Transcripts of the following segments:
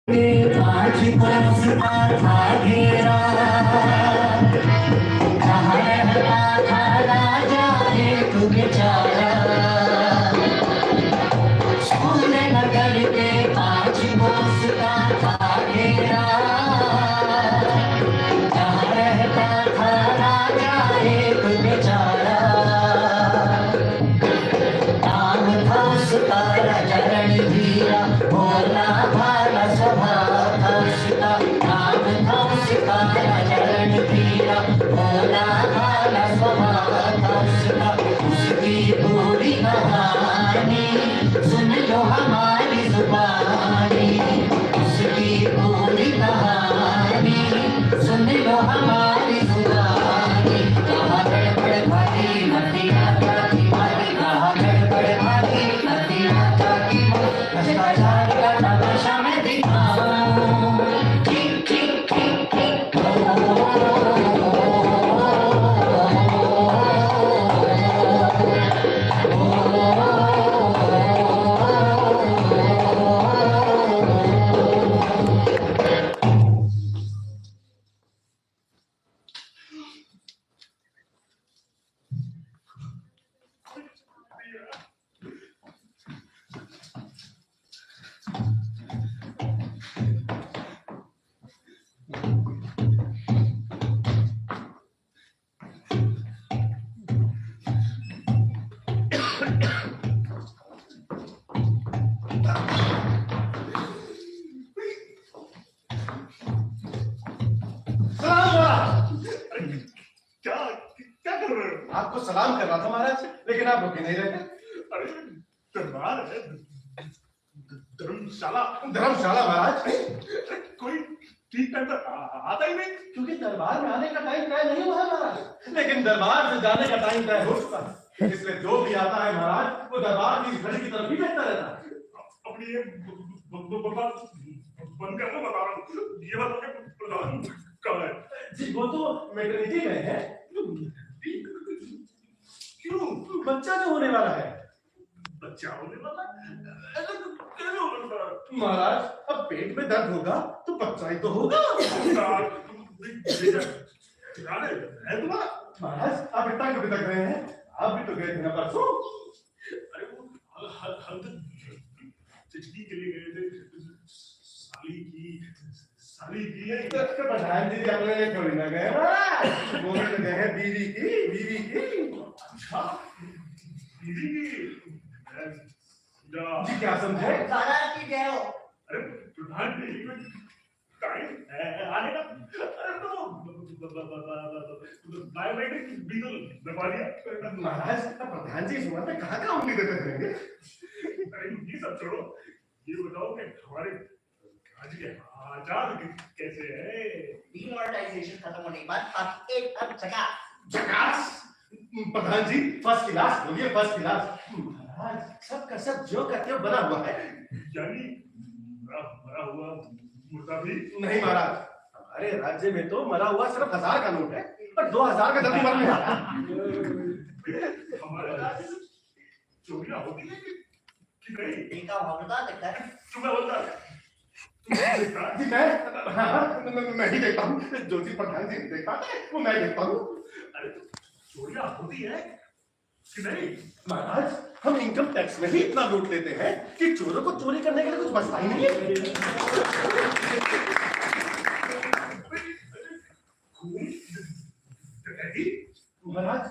आज पुरस्ता था घेरा, जहाँ रहता था राजा एक बेचारा, सोने नगर के पाँच पुरस्ता था घेरा, जहाँ रहता था राजा एक बेचारा, नाम था उसका राजा रणधीरा, भोला भाला स्वभाव था उसका, नाम था उसका राजा रणधीरा, भोला भाला स्वभाव था उसका, उसकी पूरी कहानी सुन लो हमारी जुबानी, उसकी पूरी कहानी सुन लो हमारी जुबानी, कहाँ गड़बड़ भारी मती माता की मारी, कहाँ गड़बड़ भारी मती माता की मारी, भ्रष्टाचार का तमाशा मैं दिखाऊं, ठीक ठीक ठीक ठीक क्या क्या कर रहे हो? आपको सलाम कर रहा था महाराज, लेकिन आप रुके नहीं रहे थे। अरे दरबार है, धर्मशाला। धर्मशाला महाराज, कोई ठीक टाइम पर आता ही नहीं। क्योंकि दरबार में आने का टाइम तय नहीं हुआ है महाराज, लेकिन दरबार से जाने का टाइम तय हो चुका है, इसलिए जो भी आता है महाराज वो दरबार की घड़ी की तरफ ही देखता रहता है। अपनी ये बात बंद कर दो, बता रहा हूँ। ये बात मुझे प्रधान कहाँ है? जी वो तो मैटरनिटी में है। क्यों? बच्चा जो होने वाला है। बच्चा होने वाला? ऐसा तो कैसे हो सकता है? महाराज अब पेट में दर्द होगा तो बच्चा ही तो होगा। है तुम्हारा? महाराज आप इतना कभी तक रहे हैं, आप भी तो गए थे ना परसों। अरे वो हम तो चिचकी के लिए गए थे, साली की है। प्रधान जी अपने लिए थोड़ी ना गए, वो भी तो गए हैं बीवी की। अच्छा, बीवी की। जी क्या समझे? महाराज की जय हो। अरे प्रधान जी टाइम आने का। अरे तो बायोमेट्रिक बिल्कुल दबा दिया। महाराज प्रधान जी सुना था कहाँ उंगली देते रहेंगे। अरे ये सब छोड़ो, ये बताओ कि हमारे आज के आजाद कैसे है? डीमोनेटाइजेशन खत्म होने के बाद बाकी एकदम झकास। प्रधान जी फर्स्ट क्लास बोलिए, फर्स्ट क्लास। महाराज सबका सब जो कहते हो बना हुआ है। यानी मरा हुआ मुर्दा भी? नहीं महाराज, हमारे राज्य में तो मरा हुआ सिर्फ 1000 का नोट है, पर 2000 का जल्दी मर नहीं आता। हमारे राज्य में चोरियां होती है कि नहीं? देखा होगा देखता है। तुम्हें बोलता है जी मैं ही देखता हूँ, जो चीज प्रधान जी नहीं देख पाते वो मैं देखता हूँ। अरे तो चोरियां होती है कि नहीं? महाराज हम इनकम टैक्स में ही इतना लूट लेते हैं कि चोरों को चोरी करने के लिए कुछ बचता ही नहीं है। महाराज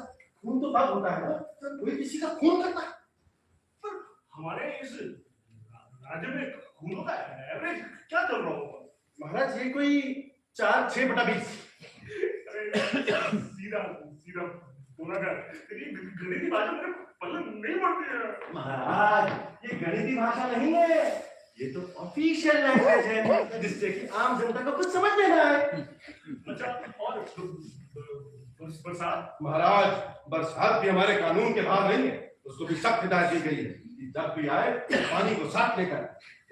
खून तो तब होता है ना जब कोई किसी का खून करता है। पर हमारे इस राज्य में खूनों का एवरेज क्या चल रहा होगा? महाराज ये कोई 4/6/20। सीधा सीधा पूरा कर। तेरी गणितीय भाषा में पल्ले नहीं पड़ती है। महाराज ये गणितीय भाषा नहीं है, ये तो ऑफिशियल लैंग्वेज है जिससे कि आम जनता को कुछ समझ में ना आए। अच्छा और बरसात? महाराज बरसात भी हमारे कानून के बाहर नहीं है, उसको भी सख्त हिदायत दी गई है कि जब भी आए पानी को साथ लेकर,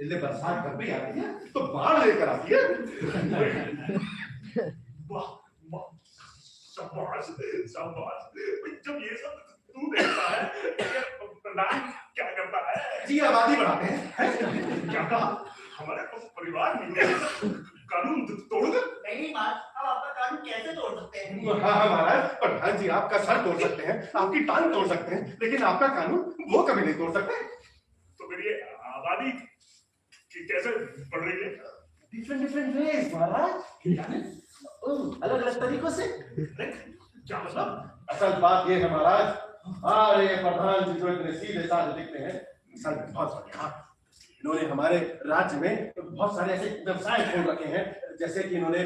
इसलिए बरसात जब भी आती है तो बाढ़ लेकर आती है। वाह वाह, शाबाश शाबाश। जब ये सब तू देखता है, प्रधान क्या करता है? जी आबादी बढ़ाते हैं। क्या कहा? हमारे परिवार कानून तोड़ दे। नहीं महाराज, हम आपका कानून कैसे तोड़ सकते हैं? हाँ हाँ महाराज, प्रधान जी आपका सर तोड़ सकते हैं, आपकी टांग तोड़ सकते हैं, लेकिन आपका कानून वो कभी नहीं तोड़ सकते। तो मेरी आबादी कैसे बढ़ रही है? डिफरेंट वेज महाराज, अलग अलग तरीकों से। क्या मतलब? असल बात ये है महाराज, हमारे प्रधान जी जो इतने सीधे साधे दिखते हैं, असल में बहुत बढ़िया। इन्होंने हमारे राज्य में बहुत सारे ऐसे व्यवसाय खोल रखे हैं, जैसे कि इन्होंने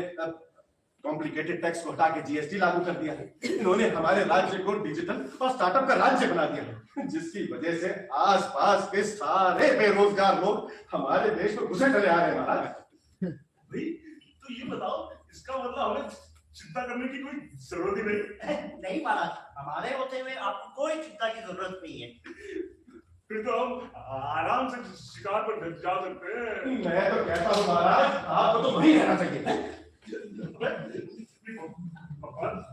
कॉम्प्लिकेटेड टैक्स को हटा के जीएसटी लागू कर दिया है। इन्होंने हमारे राज्य को डिजिटल और स्टार्टअप का राज्य बना दिया है, जिसकी वजह से आसपास के सारे बेरोजगार लोग हमारे देश में घुसे चले आ रहे हैं महाराज। भाई तो ये बताओ, इसका मतलब हमें चिंता करने की कोई जरूरत ही नहीं? नहीं महाराज, हमारे होते हुए आपको कोई चिंता की जरूरत नहीं है। फिर तो हम आराम से शिकार पर जा सकते हैं। मैं तो कहता हूँ महाराज, आपको तो वहीं रहना चाहिए।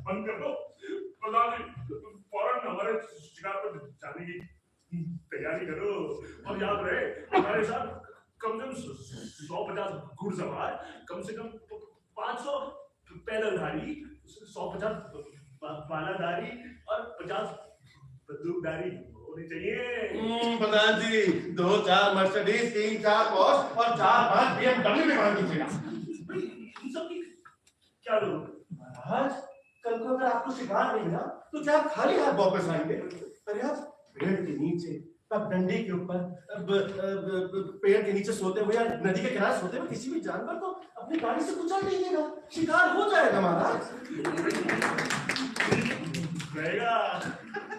बंद कर दो, फौरन हमारे शिकार पर जाने की तैयारी करो, और याद रहे हमारे साथ कम से कम 150 घुड़सवार, कम से कम 500 पैदलधारी, 150 बालाधारी और 50 बंदूकधारी होने चाहिए। प्रधान जी 2-4 मर्सिडीज, 3-4 पॉर्श और 4-5 BMW भी मान दीजिएगा। इन सब की क्या जरूरत? महाराज कल को अगर आपको शिकार नहीं मिला तो क्या आप खाली हाथ वापस आएंगे? अरे आप पेड़ के नीचे, आप डंडे के ऊपर, पेड़ के नीचे सोते हुए या नदी के किनारे सोते हुए किसी भी जानवर को अपनी गाड़ी से कुचल नहीं देगा, शिकार हो जाएगा महाराज। रहेगा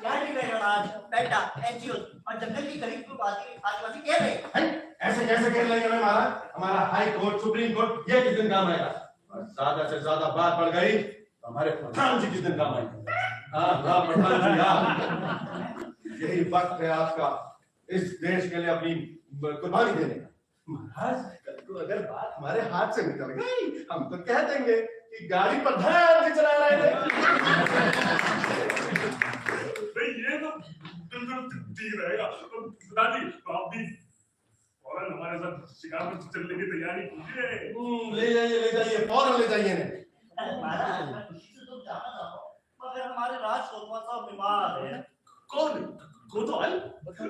क्या नहीं रहेगा महाराज? बेटा, एनजीओ और जंगल की करीब आदिवासी कह रहे हैं। ऐसे कैसे खेल लेंगे हमारा हमारा हाई कोर्ट, सुप्रीम कोर्ट, ये किस दिन काम आएगा? और ज्यादा से ज्यादा बात बढ़ गई तो हमारे प्रधान जी किस दिन काम आएंगे? हाँ प्रधान जी, आप यही वक्त है आपका इस देश के लिए अपनी कुर्बानी देने का। महाराज कल को अगर बात हमारे हाथ से निकल गई, हम तो कह देंगे कि गाड़ी प्रधान जी चला रहे थे। नहीं, ये तो बिल्कुल ठीक रहेगा। दादी आप भी फौरन हमारे साथ शिकार पर चलने की तैयारी कीजिए। ले जाइए फौरन ले जाइए। महाराज मैं खुशी से तो जाना चाहता हूँ, मगर हमारे राज कोतवाल साहब बीमार है। कौन? कोतवाल? अबे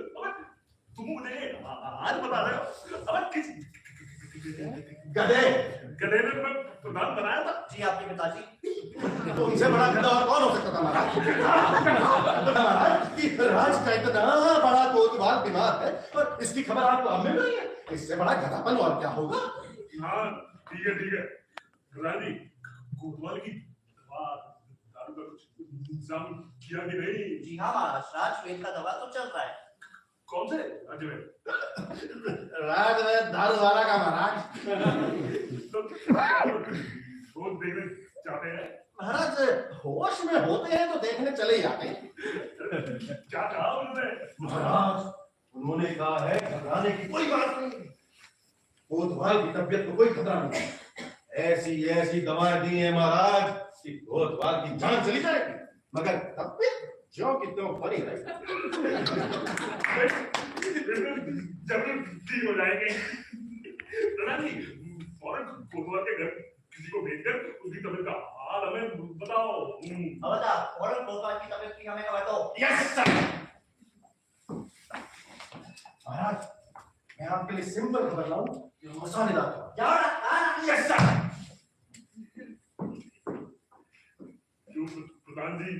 तुम मुझे आज बता रहे हो? अबे किस गधे गधे ने तुम्हें प्रधान बनाया था? जी आपके पिताजी। तो उनसे बड़ा गधा और कौन हो सकता था महाराज? कि राज का इतना बड़ा कोतवाल बीमार है और इसकी खबर आपको अब मिल रही है, इससे बड़ा गधापन और क्या होगा? हाँ ठीक है। प्रधान जी, कोतवाल की दवा दारू का कुछ इंतजाम किया कि नहीं? जी हाँ महाराज, राजवेद का दवा तो चल रहा है। कौन से राजवेद? राजवेद दारू वाला का महाराज। तो वो देखने चाहते हैं? महाराज होश में होते हैं तो देखने चले ही आते हैं। क्या कहा उन्होंने? महाराज उन्होंने कहा है घबराने की कोई बात नहीं, कोतवाल की तबीयत को कोई खतरा नहीं। ऐसी दवाएं दी है महाराज कि कोतवाल की जान चली जाएगी, मगर तबीयत ज्यों की त्यों बनी रहेगी। जरूर ठीक हो जाएंगे। प्रधान जी, फौरन कोतवाल के घर किसी को भेजकर उसकी तबीयत का हाल हमें बताओ। बता, फौरन कोतवाल की तबीयत की हमें खबर दो। Yes sir. महाराज मैं आपके लिए सिंपल खबर लाऊं कि मसालेदार खबर। जाओ ना। Yes sir. क्यों प्रधान जी,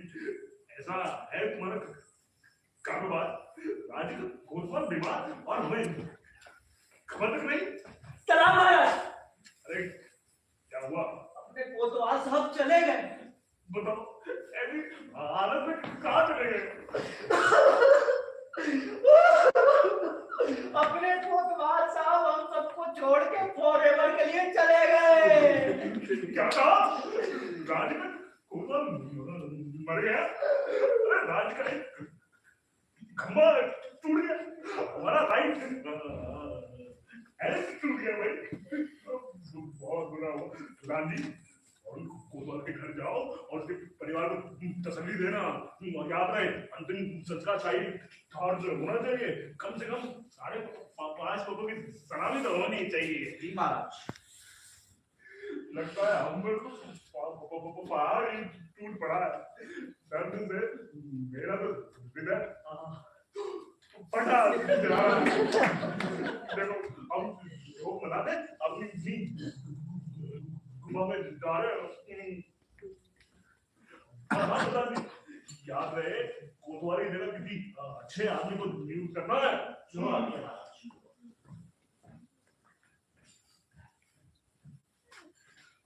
ऐसा है तुम्हारा कारोबार? राज्य का कोतवाल बीमार और हमें खबर तक नहीं? सलाम महाराज। अरे क्या हुआ? अपने कोतवाल साहब चले गए। बताओ, ऐसी हालत में कहाँ चले गए? अपने कोतवाल साहब हम सबको छोड़ के फॉरएवर के लिए चले गए। क्या कहा? राज्य में कोतवाल मर गया? अरे राज्य का एक खंभा टूट गया, हमारा राइट टूट गया भाई। बहुत बुरा हुआ। गांधी और कोतवाल के घर जाओ और उसके परिवार को तसल्ली देना। याद रहे अंतिम संस्कार शाही ठाट जो होना चाहिए, कम से कम 5.5 लोगों की सलामी तो होनी चाहिए। जी महाराज। लगता है हम बिल्कुल पहाड़ ही टूट पड़ा है दर्द से। मेरा तो हृदय फटा। देखो हम लोग मनाते अपनी गुफा में जा रहे हैं। याद रहे कोतवाली देना किसी अच्छे आदमी को न्यूज करना है। जो आदमी महाराज।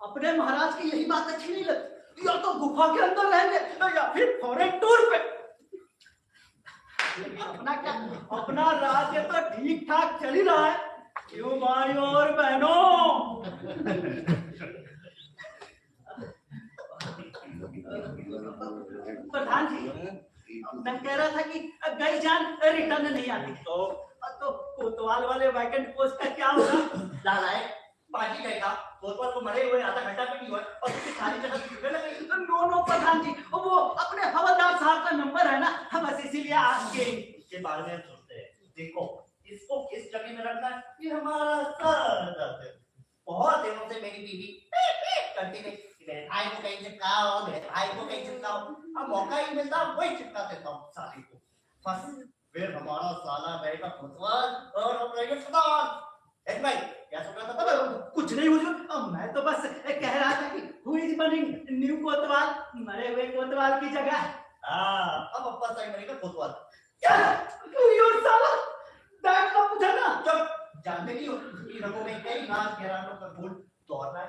अपने महाराज की यही बात अच्छी नहीं लगती, या तो गुफा के अंदर रहेंगे या फिर फॉरेन टूर पे। अपना क्या, अपना राज्य तो ठीक ठाक चल ही रहा है, क्यों भाइयों और बहनों? प्रधान जी, मैं कह रहा था कि गई जान रिटर्न नहीं आती, तो कोतवाल वाले वैकेंट पोस्ट का क्या होगा? लालाए बाजी गएगा, कोतवाल को मरे हुए आधा घंटा भी नहीं हुआ और उसकी सारी जगह छुपने लगी। नो प्रधान जी, वो अपने हवलदार साहब का नंबर है ना, बस इसीलिए आपके इसके बारे में हम सोचते हैं। देखो इसको किस जगह में रखना है, ये हमारा सर दर्द है। बहुत दिनों से मेरी बीवी करती रही कि मेरे भाई को कहीं चिपकाओ, मेरे भाई को कहीं चिपकाओ। अब मौका ही मिलता वही चिपका देता हूँ साली को। बस फिर हमारा साला बेटा कोतवाल और हम रहेंगे प्रधान। भाई क्या सोच रहा था? कुछ नहीं हुजूर, मैं तो बस कह रहा था कि हु इज बनिंग न्यू कोतवाल, मरे हुए कोतवाल की जगह। अब अब्बा सही मरेगा कोतवाल। क्या योर साला दैट का पूछा ना? जब जानते नहीं हो कि रंगों में कई नाच घरानों का फूल दौड़ रहा है,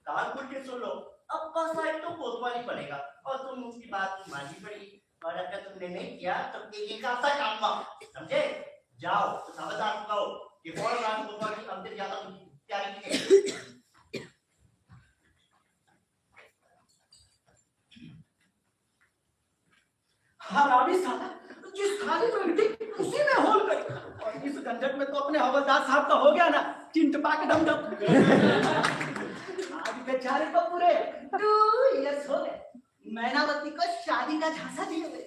कान खोल के सुन लो, अब्बा साहब तो कोतवाल ही बनेगा और तुम उसकी बात माननी पड़ेगी। और अगर तुमने नहीं किया तो एक ऐसा काम का समझे? जाओ सावधान करो कि फौरन रात कोतवाल की अंतिम यात्रा की तैयारी कीजिए। हरामी साला, जिस खाली में मिट्टी उसी में होल गई, और इस गंजट में तो अपने हवलदार साहब का हो गया ना चिंटपा के डम आज बेचारे को पूरे 2 इयर्स हो गए मैनावती को शादी का झांसा दिए हुए।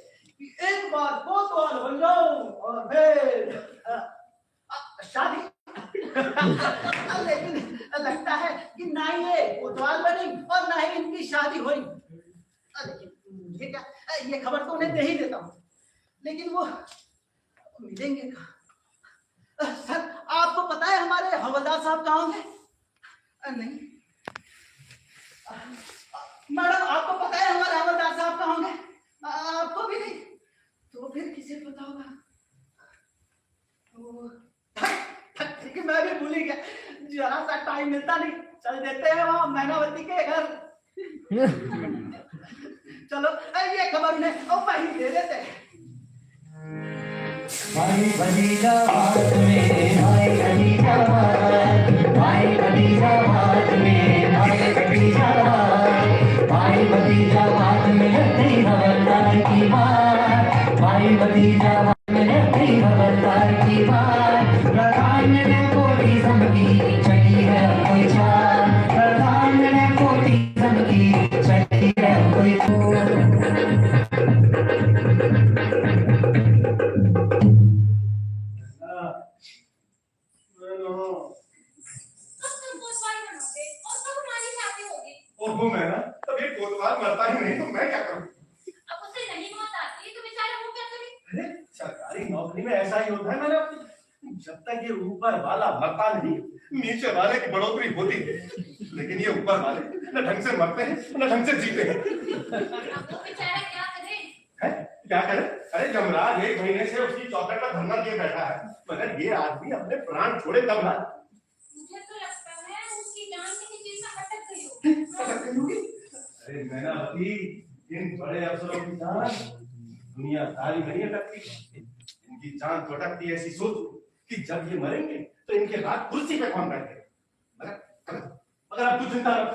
एक बार कोतवाल बन जाऊं और फिर शादी। लेकिन लगता है कि ना ही ये कोतवाल बनी और ना ही इनकी शादी हुई। ये क्या, ये खबर तो उन्हें दे ही देता हूँ, लेकिन वो मिलेंगे कहाँ? सर आपको पता है हमारे हवलदार साहब कहाँ होंगे? नहीं। मैडम आपको पता है हमारे हवलदार साहब कहाँ होंगे? आपको भी नहीं, तो फिर किसे पता होगा? ठीक है, मैं भी भूल ही गया, जरा सा टाइम मिलता नहीं, चल देते हैं वहाँ मैनावती के घर। चलो ये खबर उन्हें वही दे देते हैं। भाई भतीजा बात में, भाई भतीजा बात, भाई भतीजा बात में, भाई भतीजा बात, भाई भतीजा बात में तेरी हवलदार की बात, भाई भतीजा बात में तेरी हवलदार की बात। प्रधान ने कोटी समकी चली है कोई चाल, प्रधान ने कोटी समकी चली है कोई मैं ना तब ये कोतवाल मरता ही नहीं तो मैं क्या करूं? अब उसे नहीं मौत आती तो बेचारा वो क्या करे? अरे सरकारी नौकरी में ऐसा ही होता है। मैंने जब तक ये ऊपर वाला मरता नहीं नीचे वाले की बढ़ोतरी होती है, लेकिन ये ऊपर वाले न ढंग से मरते हैं न ढंग से जीते हैं। अब वो बेचारा क्या करे? है क्या करे? अरे जमराज 1 महीने से उसकी चौखट पर धरना दिए बैठा है, मगर ये आदमी अपने प्राण छोड़े तब ना। मुझे तो लगता है उसकी जान किसी चीज में अटक गई हो। अरे मैनावती, इन बड़े अफसरों की जान दुनिया सारी नहीं अटकती, इनकी जान तो अटकती ऐसी सोच कि जब ये मरेंगे तो इनके बाद कुर्सी पे कौन बैठेगा। मगर अब तू चिंता मत,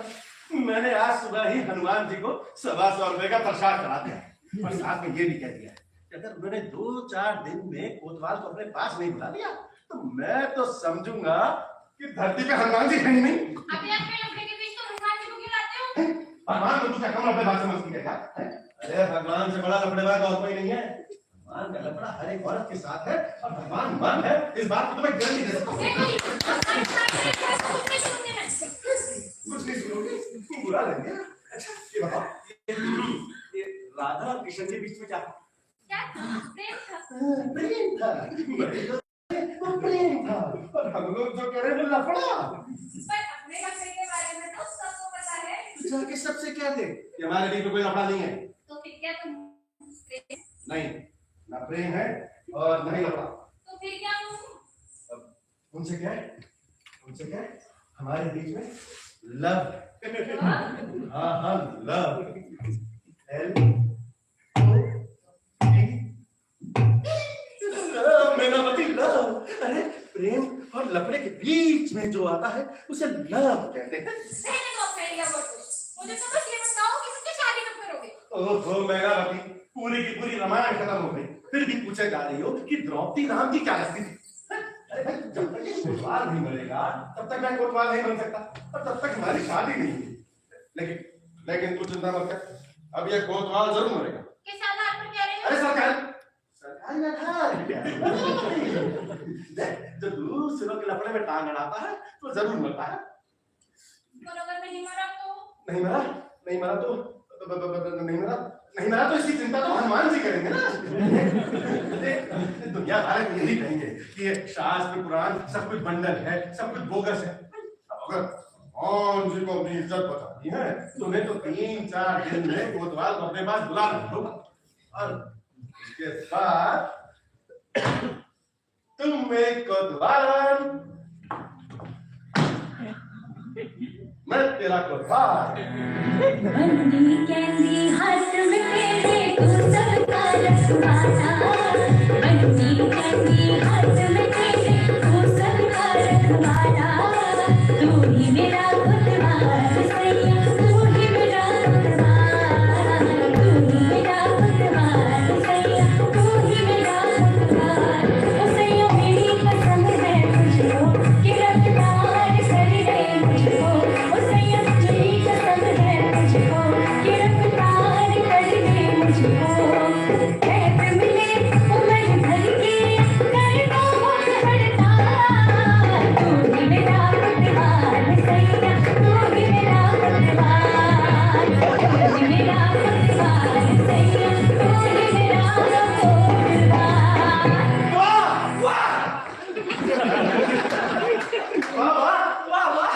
मैंने आज सुबह ही हनुमान जी को 125 रुपए का प्रसाद करा दिया और साथ में ये भी कह दिया कि अगर उन्होंने 2-4 दिन में कोतवाल को अपने पास नहीं बुला लिया तो मैं तो समझूंगा कि धरती पे हनुमान जी है ही नहीं। अभी अपने लड़के के बीच तो हनुमान जी को क्यों लाते हो? हनुमान को क्या कमर पे बात समझती है क्या? अरे भगवान से बड़ा लफड़ेबाज और कोई नहीं है। भगवान का लफड़ा हर एक औरत के साथ है और भगवान मन है, इस बात को तो मैं गारंटी दे सकता हूँ। कुछ नहीं सुनोगे, तुम बुरा लेंगे। अच्छा ये बताओ, ये राधा और किशन के बीच में क्या प्रेम था? वो प्रेम था और हम लोग जो कह रहे हैं वो लफड़ा। जाके सबसे कह दे कि हमारे बीच में कोई लफड़ा नहीं है। तो फिर क्या तुम नहीं, ना प्रेम है और नहीं लफड़ा। तो फिर क्या तुम उनसे क्या है? उनसे क्या है? हमारे बीच में लव। हाँ हाँ लव। मेनावती लव। अरे प्रेम और लफड़े के बीच में जो आता है उसे लव कहते हैं। मुझे तो बस ये बताओ कि मुझे शादी कब करोगे? ओहो मेनावती, पूरी की पूरी रामायण खत्म हो गई, फिर भी पूछे जा रही हो कि द्रौपदी नाम की क्या लगती थी? अरे भाई, जब तक ये कोतवाल नहीं मरेगा तब तक मैं कोतवाल नहीं बन सकता और तब तक हमारी शादी नहीं हुई। लेकिन तू चिंता मत कर, अब ये कोतवाल जरूर मरेगा। किस आधार पर कह रहे हो? अरे सरकारी जब दूसरों के लफड़े में टांग अड़ाता है तो जरूर मरता है। और अगर मैं नहीं मरा तो? नहीं मरा तो इसकी चिंता तो हनुमान जी करेंगे ना। दुनिया भारत में यही कहेंगे कि ये शास्त्र पुराण सब कुछ बंडल है, सब कुछ बोगस है। अगर हनुमान जी को अपनी इज्जत बतानी है तुम्हें तो 3-4 दिन में कोतवाल को अपने पास बुला लो और उसके बाद तुम एक कोतवाल, मैं तेरा कोतवाल। बंदी कैंडी हाथ में तेरे को सबका रखवाला, बंदी कैंडी हाथ में तेरे को सबका रखवाला, तू ही मेरा कोतवाल सैया, तू ही मेरा कोतवाल, तू ही मेरा कोतवाल सैया, तू ही मेरा कोतवाल। ओ सैया मेरी पसंद है मुझको कि रफ्तार कर दे मुझको, ओ सैया मेरी पसंद है मुझको कि रफ्तार कर दे मुझको। कैफ मिले उम्र भर के कर दो हड़ताल, तू ही मेरा कोतवाल सैया, तू ही मेरा कोतवाल, तू ही मेरा कोतवाल सैया, तू ही मेरा कोतवाल। वाह वाह वाह वाह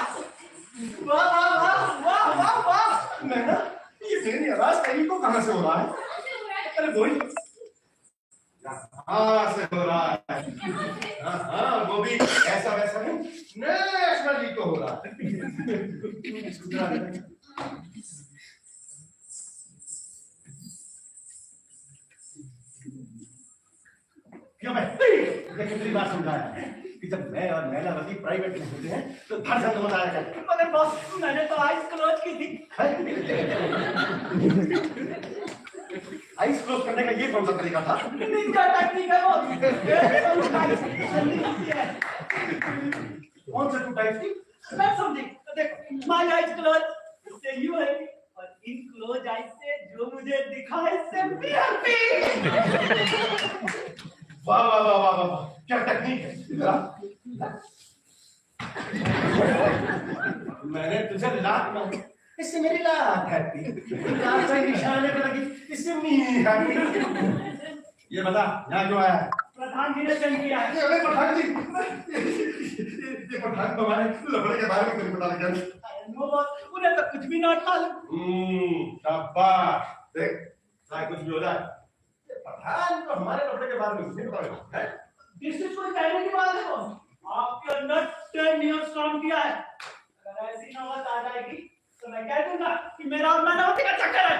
वाह वाह वाह वाह वाह वाह। नैना, ये मेरी आवाज कहीं को कहां से हो रहा है? अरे बोल, कहां से हो रहा है? हाँ वो भी ऐसा वैसा नहीं, नेशनली को हो रहा है। क्यों मैं लेकिन तेरी बात समझाया कि जब मैं और मैलावती प्राइवेट में होते हैं तो धड़धड़ मचाया करते हैं। अरे बॉस, मैंने तो आइस क्लोज की थी। आइस क्लोज करने का ये कौन सा तरीका था? निंजा टेक्निक है वो। कौन सा टू टाइप थी? मैं समझी। देख, माय आइस क्लोज से यू है और इन क्लोज आइस से जो मुझे दिखा इससे बीआरपी। वाह वाह वाह वाह वाह, क्या टेक्निक है। मैंने तुझे लात मारी, इससे मेरी लात हैप्पी। निशाने पे लगी, इससे मी हैप्पी। ये बता यहाँ क्यों आया है? प्रधान जी ने सेंड किया है। अरे प्रधान जी, ये प्रधान को हमारे लफड़े के बारे में कुछ पता लग गया। नो बॉस, उन्हें तो कुछ भी नॉट मालूम। शाबाश, देख चाहे कुछ भी हो जाए, प्रधान को हमारे लफड़े के बारे में कुछ नहीं पता लगा है। दिस इज कोई कहने की बात है बॉस। आपके अंदर 10 इयर्स काम किया है। अगर ऐसी नौबत आ जाएगी तो मैं कह दूंगा कि मेरा और मैनावती का चक्कर है।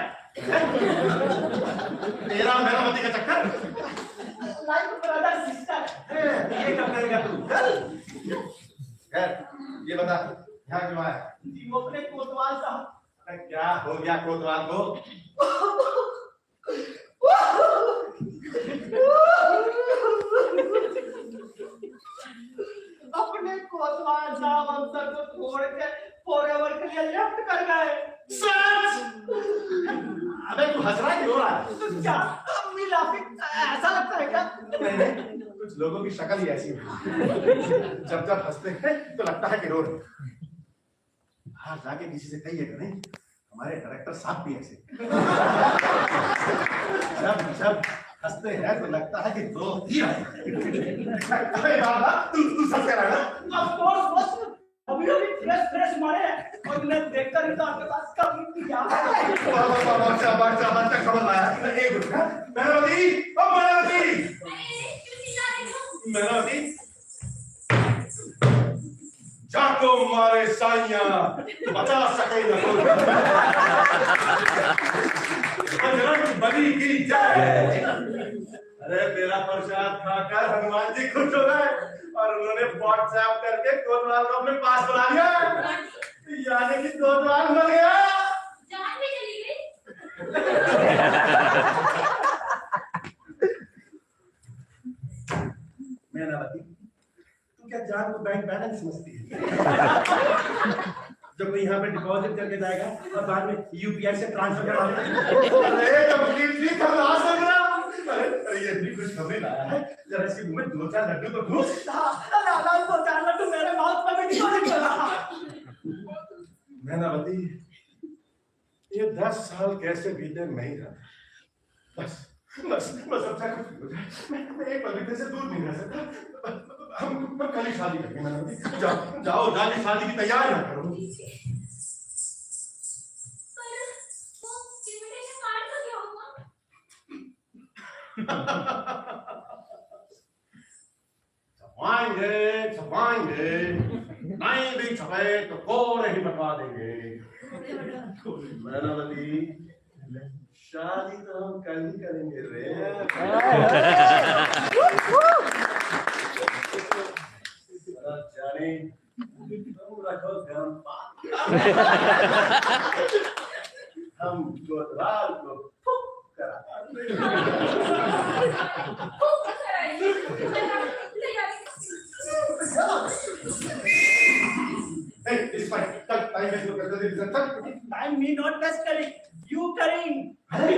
तेरा और मैनावती का चक्कर? Like brother sister. ये कब करेगा तू? खैर, ये बता यहाँ क्यों आया? जी वो अपने कोतवाल साहब। अरे क्या हो गया कोतवाल को? अपने कोतवाल साहब हम सबको छोड़ के फॉरएवर के लिए लेफ्ट कर गए। सच? अबे तू हंस रहा है कि रो रहा है? क्या मी लाफिंग ऐसा लगता है क्या? नहीं, कुछ लोगों की शक्ल ही ऐसी है, जब जब हंसते हैं तो लगता है कि रो रहे हैं। हाँ, जाके किसी से कहिएगा नहीं, हमारे डायरेक्टर साहब भी ऐसे जब जब हंसते हैं तो लगता है कि दो ही आए। अरे बाबा, तू सच कह रहा है ना? ऑफ कोर्स बॉस, अभी फ्रेश मारे हैं और मैं देखकर ही तो आपके पास कब क्या बाबा, शाबाश, खबर लाया। एक मिनट, मेहराबती, ओ मेहराबती, अरे क्यों चिल्ला रहे हो? मेहराबती, जाको मारे साइया बचा सके न कोई। बजरंग बली की जय। अरे मेरा प्रसाद खाकर हनुमान जी खुश हो गए और उन्होंने व्हाट्सएप करके कोतवाल को अपने पास बुला लिया, यानी कि कोतवाल मर गया। जान भी चली गई। मेहराबती, तू क्या जान को बैंक बैलेंस समझती है? जब कोई यहाँ पे डिपॉजिट करके जाएगा और बाद में यूपीआई से ट्रांसफर करा देगा। अरे तो प्लीज खबरदार सुन रहा। अरे ये इतनी खुश खबरें लाया है, जरा इसके मुंह में 2-4 लड्डू तो घुस। लाला को जानना तो मेरे माउथ में भी नहीं चला। मेहराबती, ये 10 साल कैसे बीते मैं ही जाना। बस अच्छा कुछ हो जाए, मैं एक पवित्र से दूर नहीं रह सकता। हम कल ही शादी करेंगे मेहराबती। जाओ जाके शादी की तैयारी ना करो। पर वो इनविटेशन कार्ड का क्या हुआ? छपाएंगे, नहीं भी छपे तो कोरे ही बटवा देंगे। मेहराबती, शादी तो हम कल ही करेंगे रे। जाने तुम रखो गरम पानी, हम कोतवाल को फुक करा देंगे। खूब कराइए। तैयारी Hey, it's fine. चल, टाइम वेस्ट मत कर दे, चल। टाइम मी नॉट वेस्ट करिंग, यू करिंग। अरे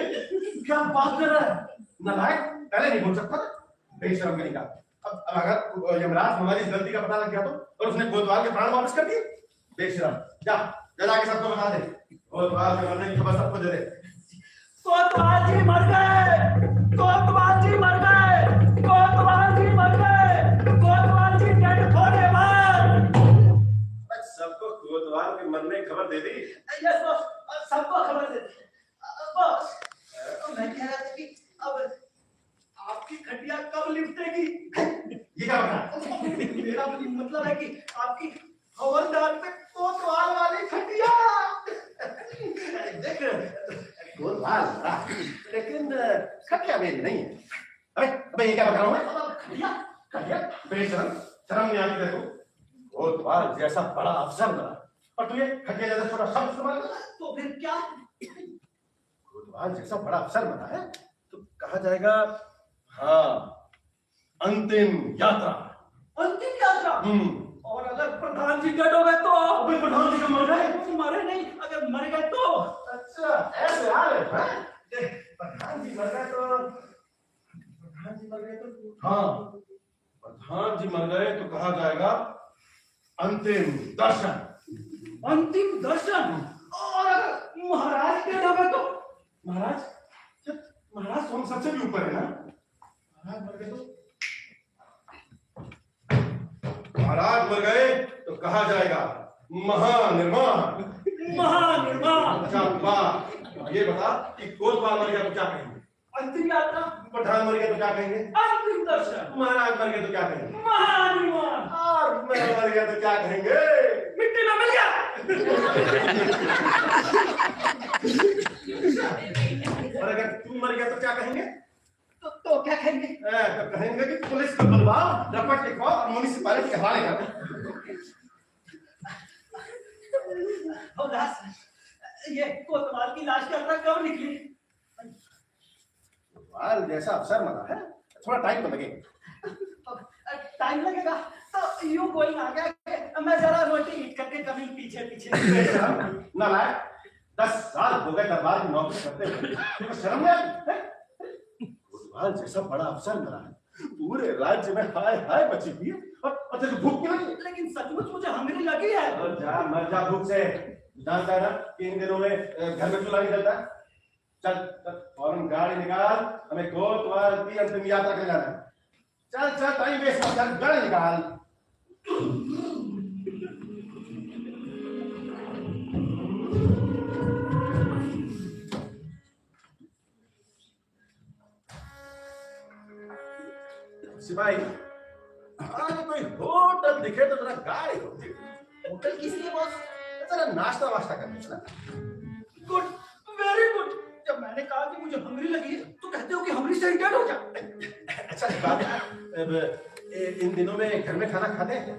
क्या बात कर रहा है? नालायक, पहले नहीं बोल सकता? बेशर्म कहीं का। अब अगर यमराज हमारी इस गलती का पता लग गया तो, और उसने कोतवाल के प्राण वापस कर दिए? बेशर्म, जा जाके सबको बता दे, कोतवाल के मरने की खबर सबको दे दे। कोतवाल जी मर गए, कोतवाल जी मर गए, कोतवाल जी मर गए, कोतवाल जी डेड फॉरएवर। सबको कोतवाल के मरने की खबर दे दी? यस बॉस, सबको खबर दे दी। बॉस, मैं कह रहा था कि अब आपकी खटिया कब लिपटेगी? ये क्या बता? मेरा मतलब है कि आपकी हवलदार पे कोतवाल वाली खटिया। देख, कोतवाल मरा, लेकिन खटिया मेरी नहीं है। अबे ये क्या बता रहा हूँ मैं? खटिया खटिया? बेशर्म, शर्म नहीं आती तेरे को? कोतवाल जैसा बड़ा अफसर मरा और तू ये खटिया जैसा छोटा शब्द इस्तेमाल कर रहा है? तो फिर क्या? कोतवाल जैसा बड़ा अफसर बना है तो कहा जाएगा, हाँ, अंतिम यात्रा। अंतिम यात्रा। और अगर प्रधान जी डेड हो गए तो? अबे प्रधान जी मर गए? मरे नहीं, अगर मर गए तो? अच्छा, ऐसे आ रहे हैं? देख, प्रधान जी मर गए तो हाँ, प्रधान जी मर गए तो कहा जाएगा अंतिम दर्शन। अंतिम दर्शन। और अगर महाराज डेड हो गए तो? महाराज तो हम सबसे भी ऊपर है ना। महाराज मर गए तो कहा जाएगा महानिर्माण। अच्छा बात, ये बता कि कोतवाल मर गया तो क्या कहेंगे? अंतिम यात्रा। प्रधान मर गया तो क्या कहेंगे? अंतिम दर्शन। महाराज मर गया तो क्या कहेंगे? महानिर्माण। और मैं मर गया तो क्या कहेंगे? मिट्टी में मिल गया। और अगर तू मर गया तो क्या कहेंगे? तो क्या कहेंगे? तो कहेंगे कि पुलिस को बुलवाओ, रपट लिखवाओ और म्युनिसिपैलिटी के हवाले कर दो। ये कोतवाल की लाश की यात्रा कब निकली? कोतवाल जैसा अफसर मरा है, थोड़ा टाइम तो लगेगा। टाइम लगेगा तो यू गोइंग आ गया। मैं जरा रोटी ईट करके कभी पीछे पीछे। नालायक, 10 साल हो गए दरबार में नौकरी करते हुए, तो शर्म नहीं आती है? कोतवाल जैसा बड़ा अफसर मिला है, पूरे राज्य में हाय हाय मची हुई है, और तेरे को भूख क्यों लगी? लेकिन सचमुच मुझे हंगरी लगी है। और जा मर जा भूख से। जानता है ना कि इन दिनों में घर में चूल्हा नहीं जलता। चल चल फौरन गाड़ी निकाल, हमें कोतवाल की अंतिम यात्रा के जाना है। चल चल टाइम वेस्ट मत कर, गाड़ी निकाल। सिपाही, आज कोई होटल दिखे तो जरा गाड़ी रोक दे। होटल किस लिए बॉस? जरा नाश्ता वाश्ता करने चला। Good, very good. जब मैंने कहा कि मुझे हंगरी लगी है तो कहते हो कि हंगरी से रिटर्न हो जा। अच्छा एक बात है, अब इन दिनों में घर में खाना खाते हैं क्या?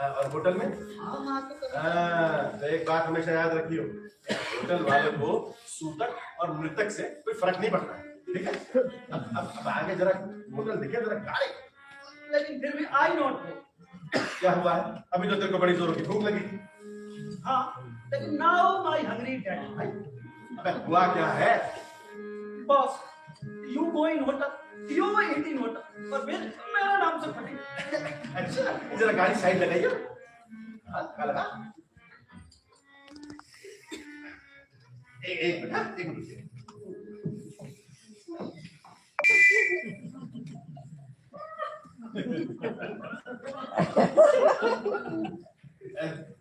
और होटल में? हाँ तो एक बात हमेशा याद रखियो, होटल वाले को सूतक और मृतक से कोई फर्क नहीं पड़ता, ठीक है? अब आगे जरा होटल दिखे, जरा गाड़ी। लेकिन फिर भी आई नॉट नो। क्या हुआ है? अभी तो तेरे को बड़ी जोरों की भूख लगी। हाँ, लेकिन नाउ माय हंगरी डैडी। अबे हुआ क्या है? Boss, you go in hotel, you eat in hotel, और बिल मेरा नाम से फटेगा। अच्छा जरा गाड़ी साइड लगाइए। हाँ लगा। एक मिनट, एक मिनट।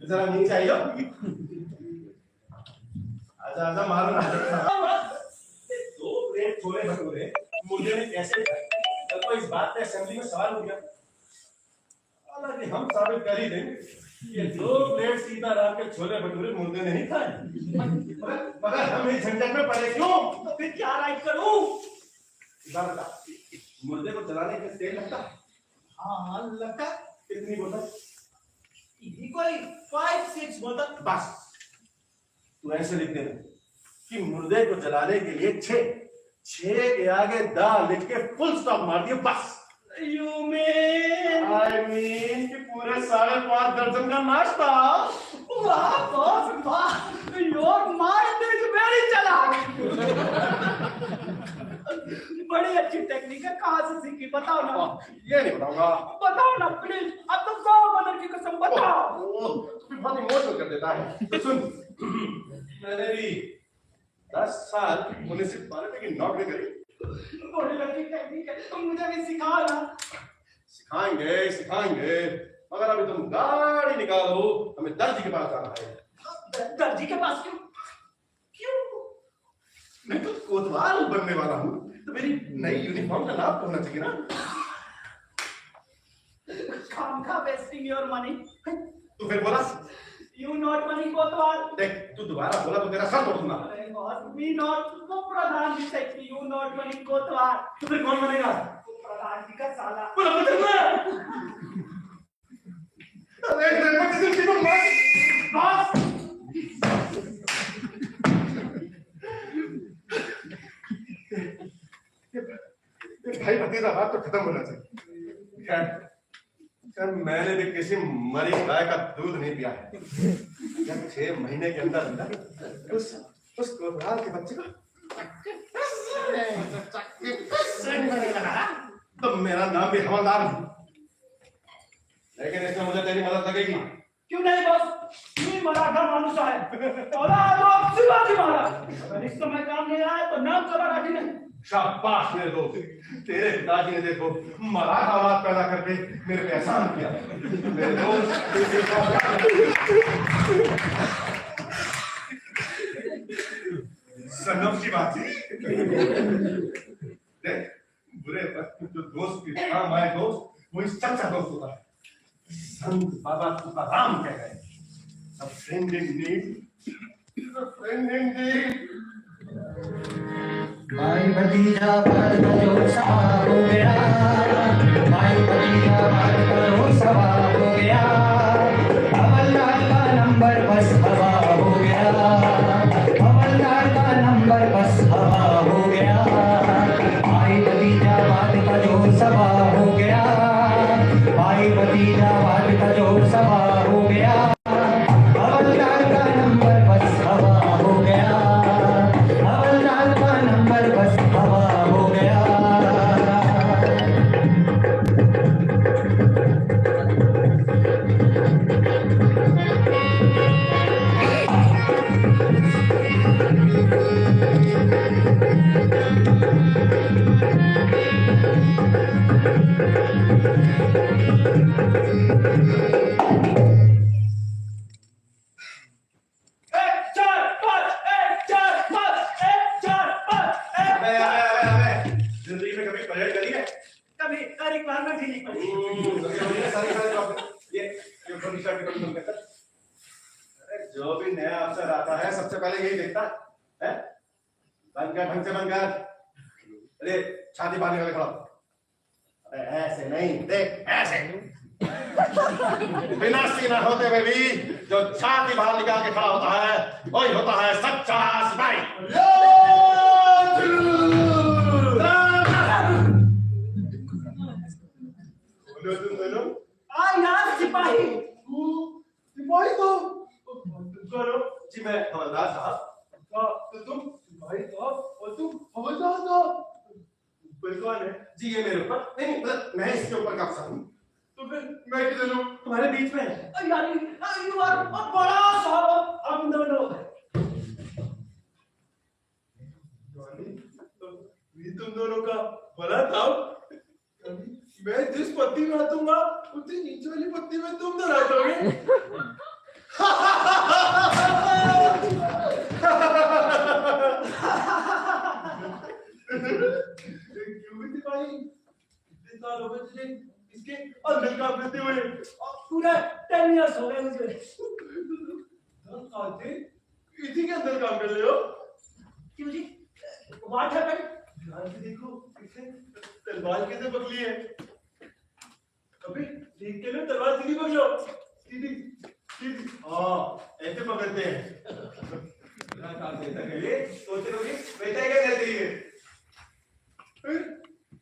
जरा नीचे आइयो। आजा आजा मारो ना। 2 प्लेट छोले भटूरे मुझे ने कैसे खाए? कल को इस बात पे असेंबली में सवाल हो गया। हालांकि हम साबित कर ही देंगे ये 2 प्लेट सीधा रात के छोले भटूरे मुर्दे ने नहीं खाए। मगर हम इस झंझट में पड़े क्यों? तो फिर क्या राइट करूं? बता, मुर्दे को जलाने के तेल लगता? हाँ लगता है। कितनी बोतल? ये कोई 5-6 बोतल। बस तू ऐसे लिख देना कि मुर्दे को जलाने के लिए 6 के आगे दा लिख के फुल स्टॉप मार दिया बस। You mean? I mean कि पूरे 5.5 दर्जन का नाश्ता। वाह बॉस वाह, your mind is very चालाक। बड़ी अच्छी टेक्निक है, कहाँ से सीखी बताओ ना। ये नहीं बताऊंगा। बताओ ना प्लीज, अब तो गौ मदर की कसम बताओ। तू बहुत इमोशनल कर देता है। तो सुन, मैंने भी 10 साल म्युनिसिपैलिटी की नौकरी करी। बड़ी अच्छी टेक्निक है, तुम मुझे भी सिखाओ ना। सिखाएंगे, मगर अभी तुम गाड़ी निकालो, हमें दर्जी के पास जाना है। दर्जी के पास क्यों? क्यों? मैं तो कोतवाल बनने वाला हूँ, तो मेरी नई यूनिफॉर्म का लाभ होना चाहिए ना। खामखा वेस्टिंग योर मनी। तू फिर बोला? You not money कोतवाल। देख तू दोबारा बोला तो तेरा सर तोड़ दूंगा। अरे बॉस, we not, वो प्रधान जी से कि you not money कोतवाल। तो फिर कौन बनेगा? वो प्रधान जी का साला। बोला अरे बॉस, भाई भतीजा बात तो खत्म होना चाहिए। खैर मैंने भी किसी मरी गाय का दूध नहीं पिया है। जब 6 महीने के अंदर उस कोतवाल के बच्चे को तो मेरा नाम भी हवलदार है, लेकिन इसमें मुझे तेरी मदद लगेगी। क्यों नहीं बॉस, मी मराठा माणूस आहे। औलाद ऑफ शिवाजी महाराज। अगर इस समय काम नहीं आया तो नाम का मराठी नहीं। शाबाश मेरे दोस्त, तेरे पिताजी ने देखो मराठा औलाद पैदा करके मेरे पे एहसान किया। मेरे दोस्त सनम की बात देख, बुरे वक्त जो दोस्त के काम आए दोस्त, वो इस सच्चा दोस्त होता है। संत बाबा तुकाराम कह गए, a friend in need is a friend indeed। भाई भतीजा बात करो सवा हो गया, भाई भतीजा बात करो सवा हो गया, हवलदार का नंबर बस हवा हो गया, हवलदार का नंबर बस हवा हो गया, भाई भतीजा बात करो सवा हो गया, भाई भतीजा बात करो सवा हो गया, हवलदार का नंबर बस हवा ये फर्नीचर टिकट बंद करता। अरे जो भी नया अफसर आता है सबसे पहले यही देखता है। बंद कर, ढंग से बंद कर। अरे छाती बांधने वाले खड़ा। अरे ऐसे नहीं, देख ऐसे। बिना सीना होते हुए भी जो छाती बाहर निकाल के खड़ा होता है वही होता है सच्चा सिपाही। बोलो तुम बोलो। यार सिपाही। सिपाही तो करो जी, मैं हवलदार साहब। तो तुम सिपाही साहब और तुम हवलदार साहब। कौन है जी? ये मेरे ऊपर नहीं, मतलब मैं इसके ऊपर का अफसर हूँ। तो फिर मैं किधर हूँ? तुम्हारे बीच में। यार यू आर बड़ा साहब। हम दोनों ये तुम दोनों का बड़ा था। मैं जिस पत्ती में हाथूंगा उतनी नीचे वाली पत्ती में तुम दोनों हाथोगे। क्यों भी सिपाही? इतने साल हो गए तुझे इसके अंदर काम करते हुए। पूरा 10 इयर्स हो गए मुझे। 10 साल से इसी के अंदर काम कर रहे हो? क्यों जी? What happened? ध्यान से देखो, इससे तलवार कैसे पकड़ी है। अबे देख के लो, तलवार सीधी पकड़ो, सीधी सीधी। हाँ ऐसे पकड़ते हैं। सोचते रहोगे वैसा क्या कहते हैं?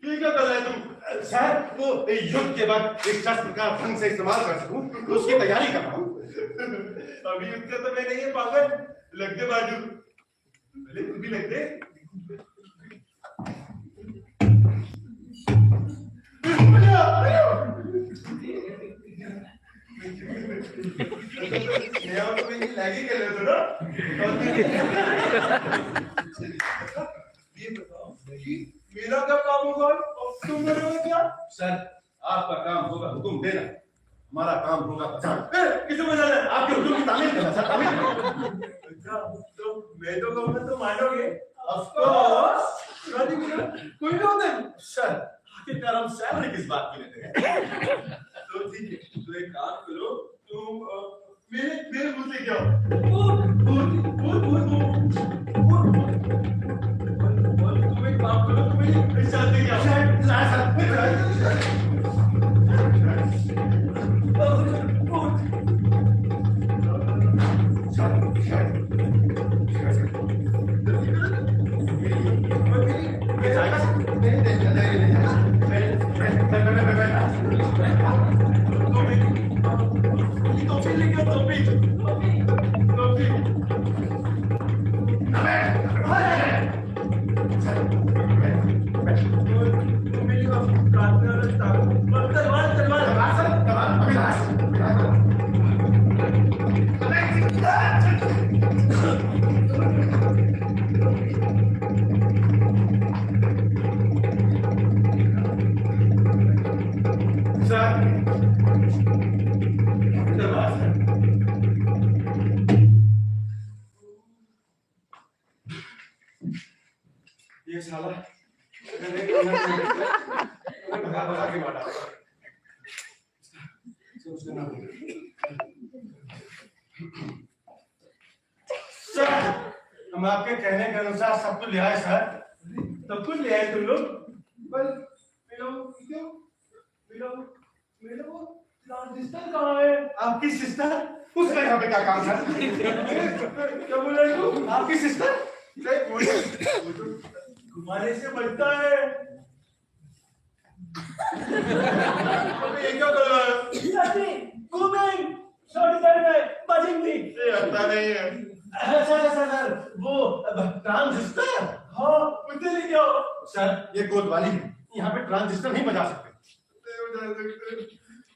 ये क्या कर रहे हैं तुम? सर वो युद्ध के बाद इस शस्त्र का ढंग से इस्तेमाल कर सकूं उसकी तैयारी कर रहा हूँ। अभी युद्ध का तो मैं नहीं है पागल, लगते बाजू पहले तुम भी लगते। लैगी कर रहे हो ना? ये बताओ मेरा क्या काम होगा और तुम करोगे क्या? सर आपका काम होगा हुक्म देना, हमारा काम होगा बचाना। किसे बचाना? आपके हुक्म की तामील करना सर, तामील करना। अच्छा तो मैं तो कहूँगा तो मानोगे? Of course. कोई ना होता सर, आखिरकार हम सैलरी किस बात की लेते हैं? तो ठीक है, तो एक काम करो, तुम मेरे मुंह से क्या हो? तुम एक काम करो, तुम मेरी शादी क्या हो? ये साला भगा के मारा। सर हम आपके कहने के अनुसार सब कुछ लिया है सर। सब कुछ लिया है तुम लोग? बस मेरा वो सिस्टर कहाँ है? आपकी सिस्टर? उसका यहाँ पे क्या काम सर? क्या बोल रहे हो? आपकी सिस्टर? घुमाने से बचता है। अबे ये क्या कर रहा है? घूमें छोटी देर में बजेंगी। ये आता नहीं है। सर वो ट्रांजिस्टर। हाँ मुझे ले जाओ। सर ये कोतवाली है, यहाँ पे ट्रांजिस्टर नहीं बजा सकते।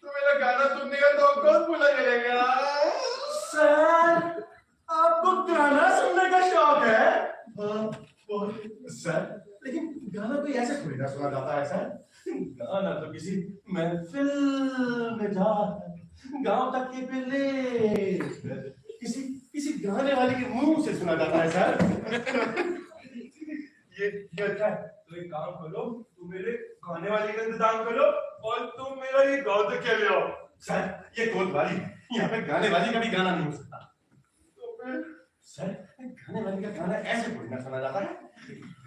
तो मेरा गाना सुनने का तो कौन भूला करेगा? सर आपको गाना सुनने का शौक है? हाँ सर, लेकिन गाना तो ऐसे थोड़ी ना सुना जाता है सर। गाना तो किसी महफिल में जा, गांव तक के पिल्ले किसी गाने वाले के मुंह से सुना जाता है सर। ये अच्छा है, तो एक काम करो, तुम मेरे गाने वाले का इंतजाम करो, और तुम मेरा ये गाँव तक क्या ले आओ? सर ये कोतवाली है, यहाँ पे गाने वाली का भी गाना नहीं हो सकता। तो फिर सर गाने वाली का गाना ऐसे थोड़ी ना सुना जाता है।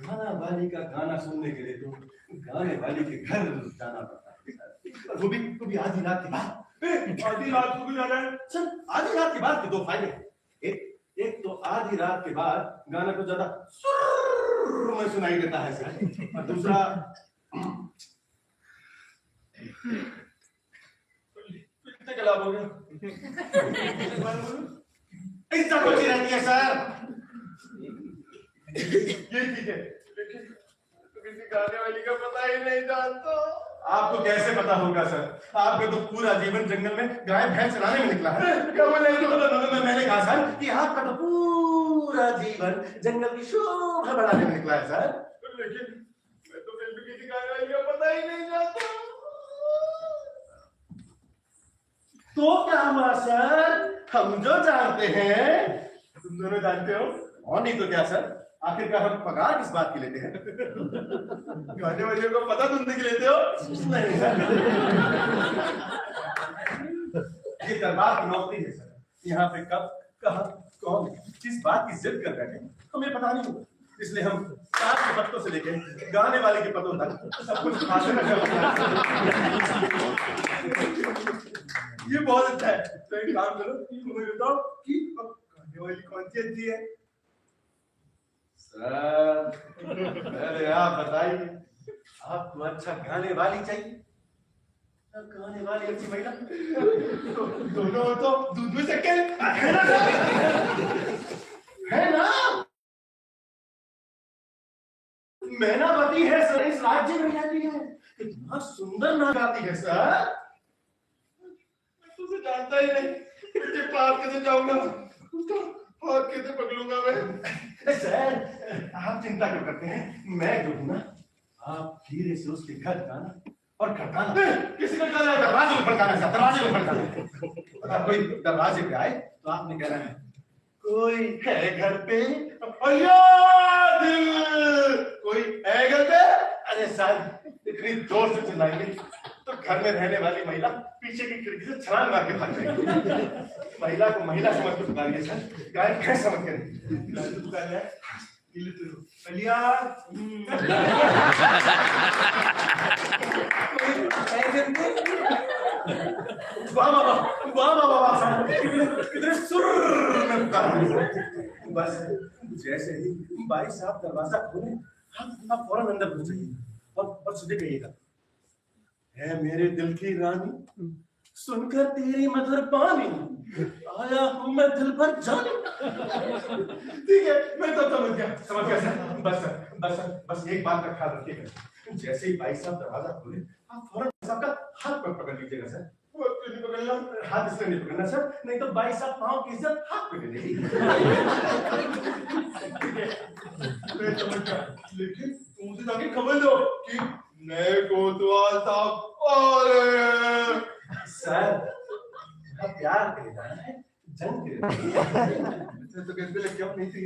गाना वाली का गाना सुनने के लिए तो गाने वाली के घर जाना पड़ता है, और वो भी आधी रात के बाद। आधी रात को भी जाना है? सर आधी रात के बाद के दो फायदे हैं। एक तो आधी रात के बाद गाना को ज्यादा सुर में सुनाई देता है सर, और दूसरा कितने का लाभ हो गया? इतना कुछ ही रहती है सर। ये ठीक है, लेकिन किसी गाने वाली का पता ही नहीं जानता। आपको कैसे पता होगा सर? आपका तो पूरा जीवन जंगल में गाय भैंस चराने में निकला है। क्या बोले? मैंने कहा सर कि आपका तो पूरा जीवन जंगल की शोभा बढ़ाने में निकला है सर। लेकिन मैं तो फिर भी किसी गाने वाली का पता ही नहीं जानता। तो क्या हुआ सर? हम जो जानते हैं तुम दोनों जानते हो, और नहीं तो क्या सर? आखिरकार हम पगार किस बात की लेते हैं? गाने वाले को पता सुनने के लेते हो? नहीं सर, ये दरबार की नौकरी है सर। यहाँ पे कब कहाँ कौन किस बात की जिद कर रहे हैं हमें पता नहीं होगा, इसलिए हम सात के पत्तों से लेके गाने वाले के पत्तों तक सब कुछ हासिल ये बहुत अच्छा है। तो एक काम करो, मुझे बताओ कि गाने वाली कौन सी अच्छी है? सर अरे आप बताइए, आपको अच्छा गाने वाली चाहिए, गाने वाली अच्छी महिला? दोनों तो दूध में चक्के है ना सर? है ना? मैनावती है सर, इस राज्य में रहती है, कितना सुंदर नाच गाती है सर। तुझे जानता ही नहीं, तुझे पार कैसे जाऊंगा, उसका हाथ कैसे पकड़ूंगा मैं? सर आप चिंता क्यों करते हैं, मैं जो हूं ना, आप धीरे से उसके घर जाना और खटकाना। किसी का गाना है? दरवाजे में खटकाना सर, दरवाजे में खटकाना। अगर कोई दरवाजे पे आए तो आपने कहना है कोई है घर पे? अय्या दिल, कोई है घर पे? अरे सर इतनी जोर से चिल्लाएंगे तो घर में रहने वाली महिला पीछे की खिड़की से छलांग मार के भाग जाएगी। महिला को महिला समझ के पुकारिए सर, गाय भैंस समझ के नहीं। अलिया वाह वाह वाह वाह वाह वाह साहब, कितने सुर में पुकार रहे हैं। बस जैसे ही भाई साहब दरवाजा खोले आप फौरन अंदर घुस जाइए और सीधे कहिएगा, है मेरे दिल की रानी, सुनकर तेरी मधुर पानी आया हूं मैं दिल पर जाने। ठीक है, मैं तो समझ गया सर। बस एक बात का ख्याल रखिएगा, जैसे ही भाई साहब दरवाजा खोले आप फौरन सबका हाथ पर पकड़ लीजिएगा सर। नहीं पकड़ना, हाथ इसलिए नहीं पकड़ना सर, नहीं तो भाई साहब पाँव की इज्जत हाथ पे ले लेगी। मैं समझ गया, लेकिन तुम मुझे जाके खबर दो कि नए कोतवाल साहब आ रहे हैं। सर प्यार के लिए जाना है, जंग के लिए तो कैसे लग गया नहीं थी?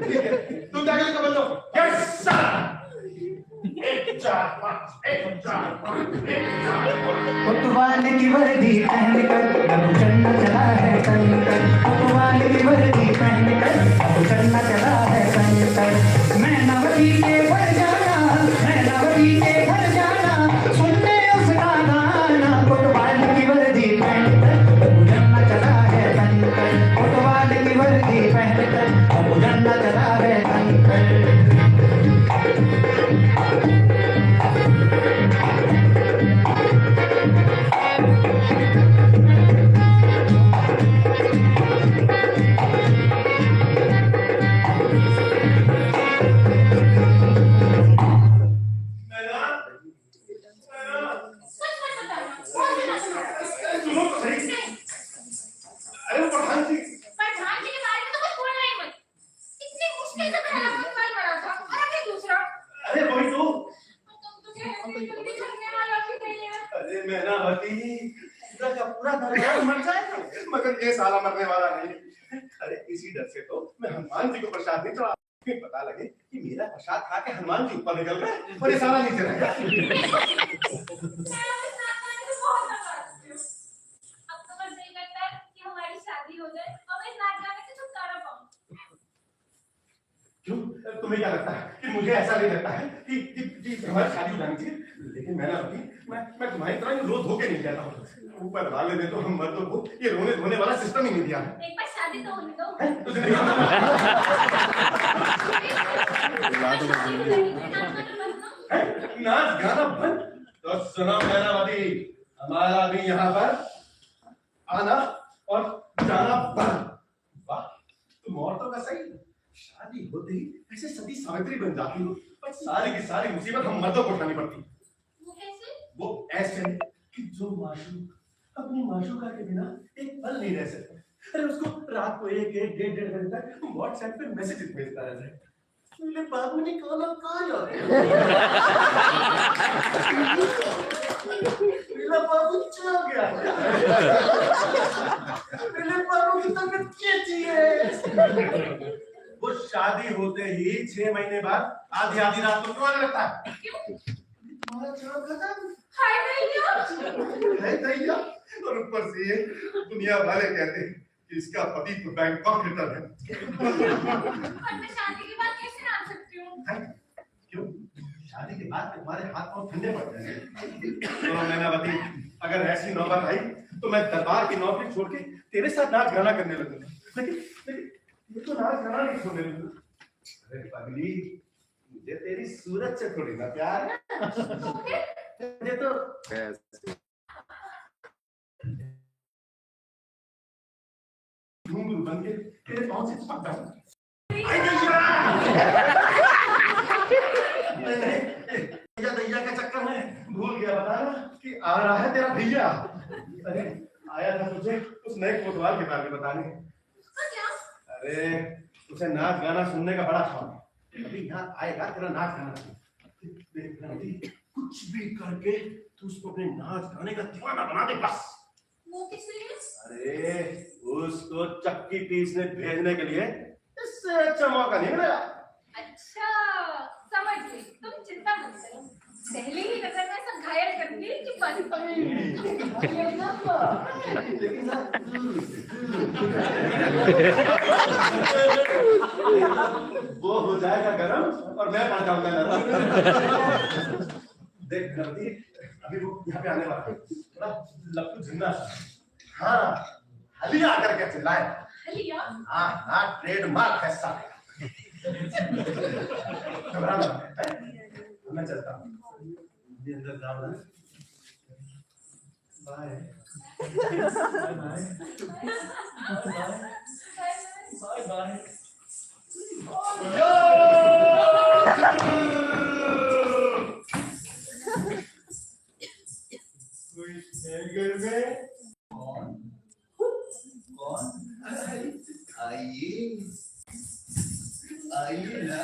ठीक है, तुम जाके खबर दो। Yes sir. 1 4 5 1 4 5 1 4 5। कोतवाल की वर्दी पहनकर अब चलना चला है संकर, कोतवाल की वर्दी पहनकर अब चलना चला है संकर। मैनावती के घर जाना, मैनावती के घर जाना, सुनने उसका गाना, कोतवाल की वर्दी पहनकर अब चलना चला है संकर, कोतवाल की वर्दी पहनकर अब चलना चला है संकर। मगर ये साला मरने वाला नहीं। अरे इसी डर से तो मैं हनुमान जी को प्रसाद नहीं चढ़ा, पता लगे कि मेरा प्रसाद खा के हनुमान जी ऊपर निकल गए और ये सारा नीचे रह गया। मैं अपने नाक गाने से बहुत नाराज हूँ। अब तो बस यही करता है कि हमारी शादी हो जाए और मैं इस नाच गाने से छुटकारा पाऊँ। क्यों? तुम्हें क्या लगता है कि मुझे ऐसा नहीं लगता है कि हमारी शादी हो जानी चाहिए? लेकिन मैं तुम्हारी तरह रोज धोखे नहीं कहता हूँ। ऊपर वाले ने तो हम मर्दों को ये रोने धोने वाला सिस्टम ही नहीं दिया है। एक बार शादी तो होने दो। नाच गाना बंद तो सुनो मैनावती, हमारा भी यहाँ पर आना और जाना बंद। वाह, तुम औरतों का सही। शादी होते ही ऐसे सती सावित्री बन जाती हो, पर सारी की सारी मुसीबत हम मर्दों को उठानी पड़ती। वो कैसे? वो ऐसे कि जो माशूक अपनी माशूका के बिना एक पल नहीं रह सकता। अरे उसको रात को 1-1, 1.5 घंटे तक व्हाट्सएप पे मैसेजेस भेजता रहता है। मेरे बाबू ने कहा कहाँ जा रहे हो? मेरा बाबू चल गया। मेरे बाबू की तबीयत कैसी है? वो शादी होते ही 6 महीने बाद आधी रात को क्यों आने लगता है? क्यों? तुम्हारा काम खत्म। हाय भैया। है दैया। और ऊपर से ये दुनिया वाले कहते हैं कि इसका पति तो बैंकॉक रिटर्न है। और मैं शादी के बाद कैसे नाच सकती हूँ? क्यों? शादी के बाद तुम्हारे हाथ पांव ठंडे पड़ जाएंगे। तो मैनावती, अगर ऐसी नौबत आई तो मैं दरबार की नौकरी छोड़ के तेरे साथ नाच गाना करने लगूंगा। लेकिन ये तो नाच गाना नहीं सुनने लगूंगा। अरे पगली, मुझे तेरी सूरत से थोड़ी ना प्यार है। मुझे तो घुंघरू बन के तेरे पांव से चिपक जाऊं। दैया के चक्कर में भूल गया बताना कि आ रहा है तेरा भैया। अरे आया था तुझे उस नए कोतवाल के बारे में बताने। क्या? अरे उसे नाच गाना सुनने का बड़ा शौक है। अभी यहाँ आएगा तेरा नाच गाना। कुछ भी करके तू उसको अपने नाच गाने का दीवाना बना दे बस। वो किस लिए? अरे उसको चक्की पीसने भेजने के लिए इससे अच्छा मौका नहीं मिलेगा। अच्छा, समझ गई। तुम चिंता मत करो। पहले ही नजर में सब घायल कर दिए कि बस। वो हो जाएगा गरम और मैं पड़ जाऊंगा नरम। देख नरदी, अभी वो यहाँ पे आने वाला है। थोड़ा लपटू झिंगा। हाँ, हलिया आकर के चिल्लाए। हलिया? हाँ, ट्रेडमार्क है सारे। घबरा मत, मैं चलता हूँ। ये अंदर जाओ ना। बाय। Bye bye. घर में कौन आइए आइए ना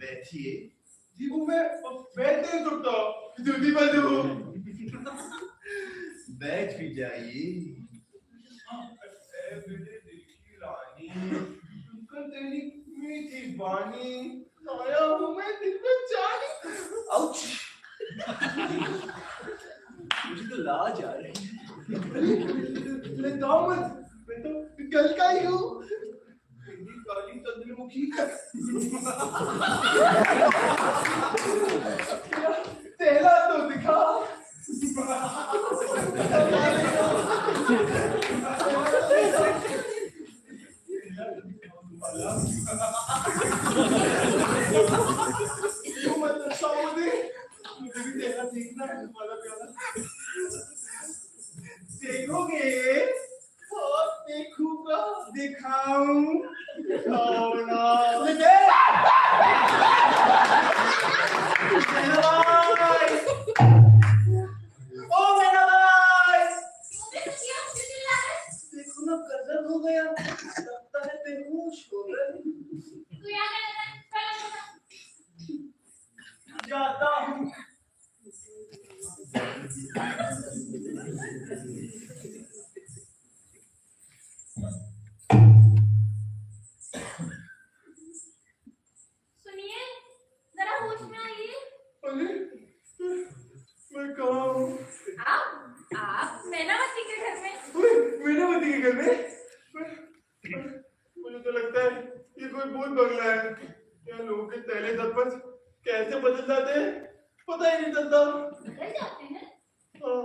बैठिए। जी वो मैं बैठते ही तुरता जल्दी बाजू बैठ भी जाइए। रानी तेरी मीठी बानी आया हूँ मैं दिल में जानी। आउच, मुझे तो लाज आ रही है। लेता मत, मैं तो गल का ही हूँ। मेरी काली चंद्रमुखी तेला तो दिखा। मुझे भी तेरा सीखना है तुम्हारा प्यारा। देखोगे और देखूंगा दिखाऊं दिखाऊंगा। ओ मेरा भाई, देखो ना गजब हो गया। लगता है बेहोश हो गए। तू यहाँ रहना, चल जाता हूँ। घर में? मुझे तो लगता है ये कोई भूत बंगला है। यहाँ लोगों के तैले दर्पण कैसे बदल जाते हैं पता ही नहीं चलता। बदल जाते हैं? हाँ।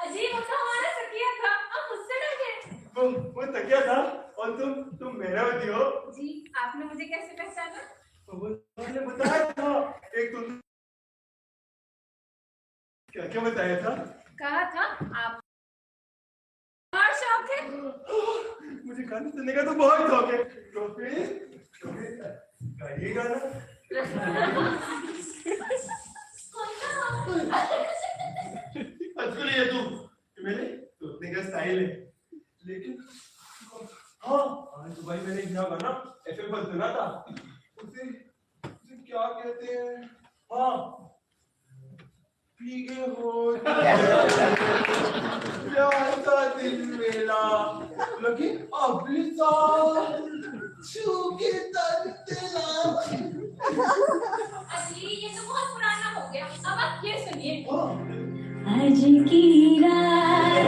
अजीब, वो तो हमारा तकिया था, आप उससे डर गए। वो तकिया था और तुम मेरावती हो। जी, आपने मुझे कैसे पहचाना? वो मैंने बताया था। एक तुम क्या क्या बताया था? कहा था आप और शौक है। मुझे गाने सुनने का तो बहुत शौक है। तो फिर गाइए गाना। कौन सा? अच्छी है तू मेरे सोचने का स्टाइल है। लेकिन हाँ आज भाई मैंने यहाँ गाना एफएम पर सुना था। उसे क्या कहते हैं? हाँ भीगे हो प्यार का दिल मेरा लगे अभी छूके अजी, ये तो बहुत पुराना हो गया, अब आप ये सुनिए। आज की रात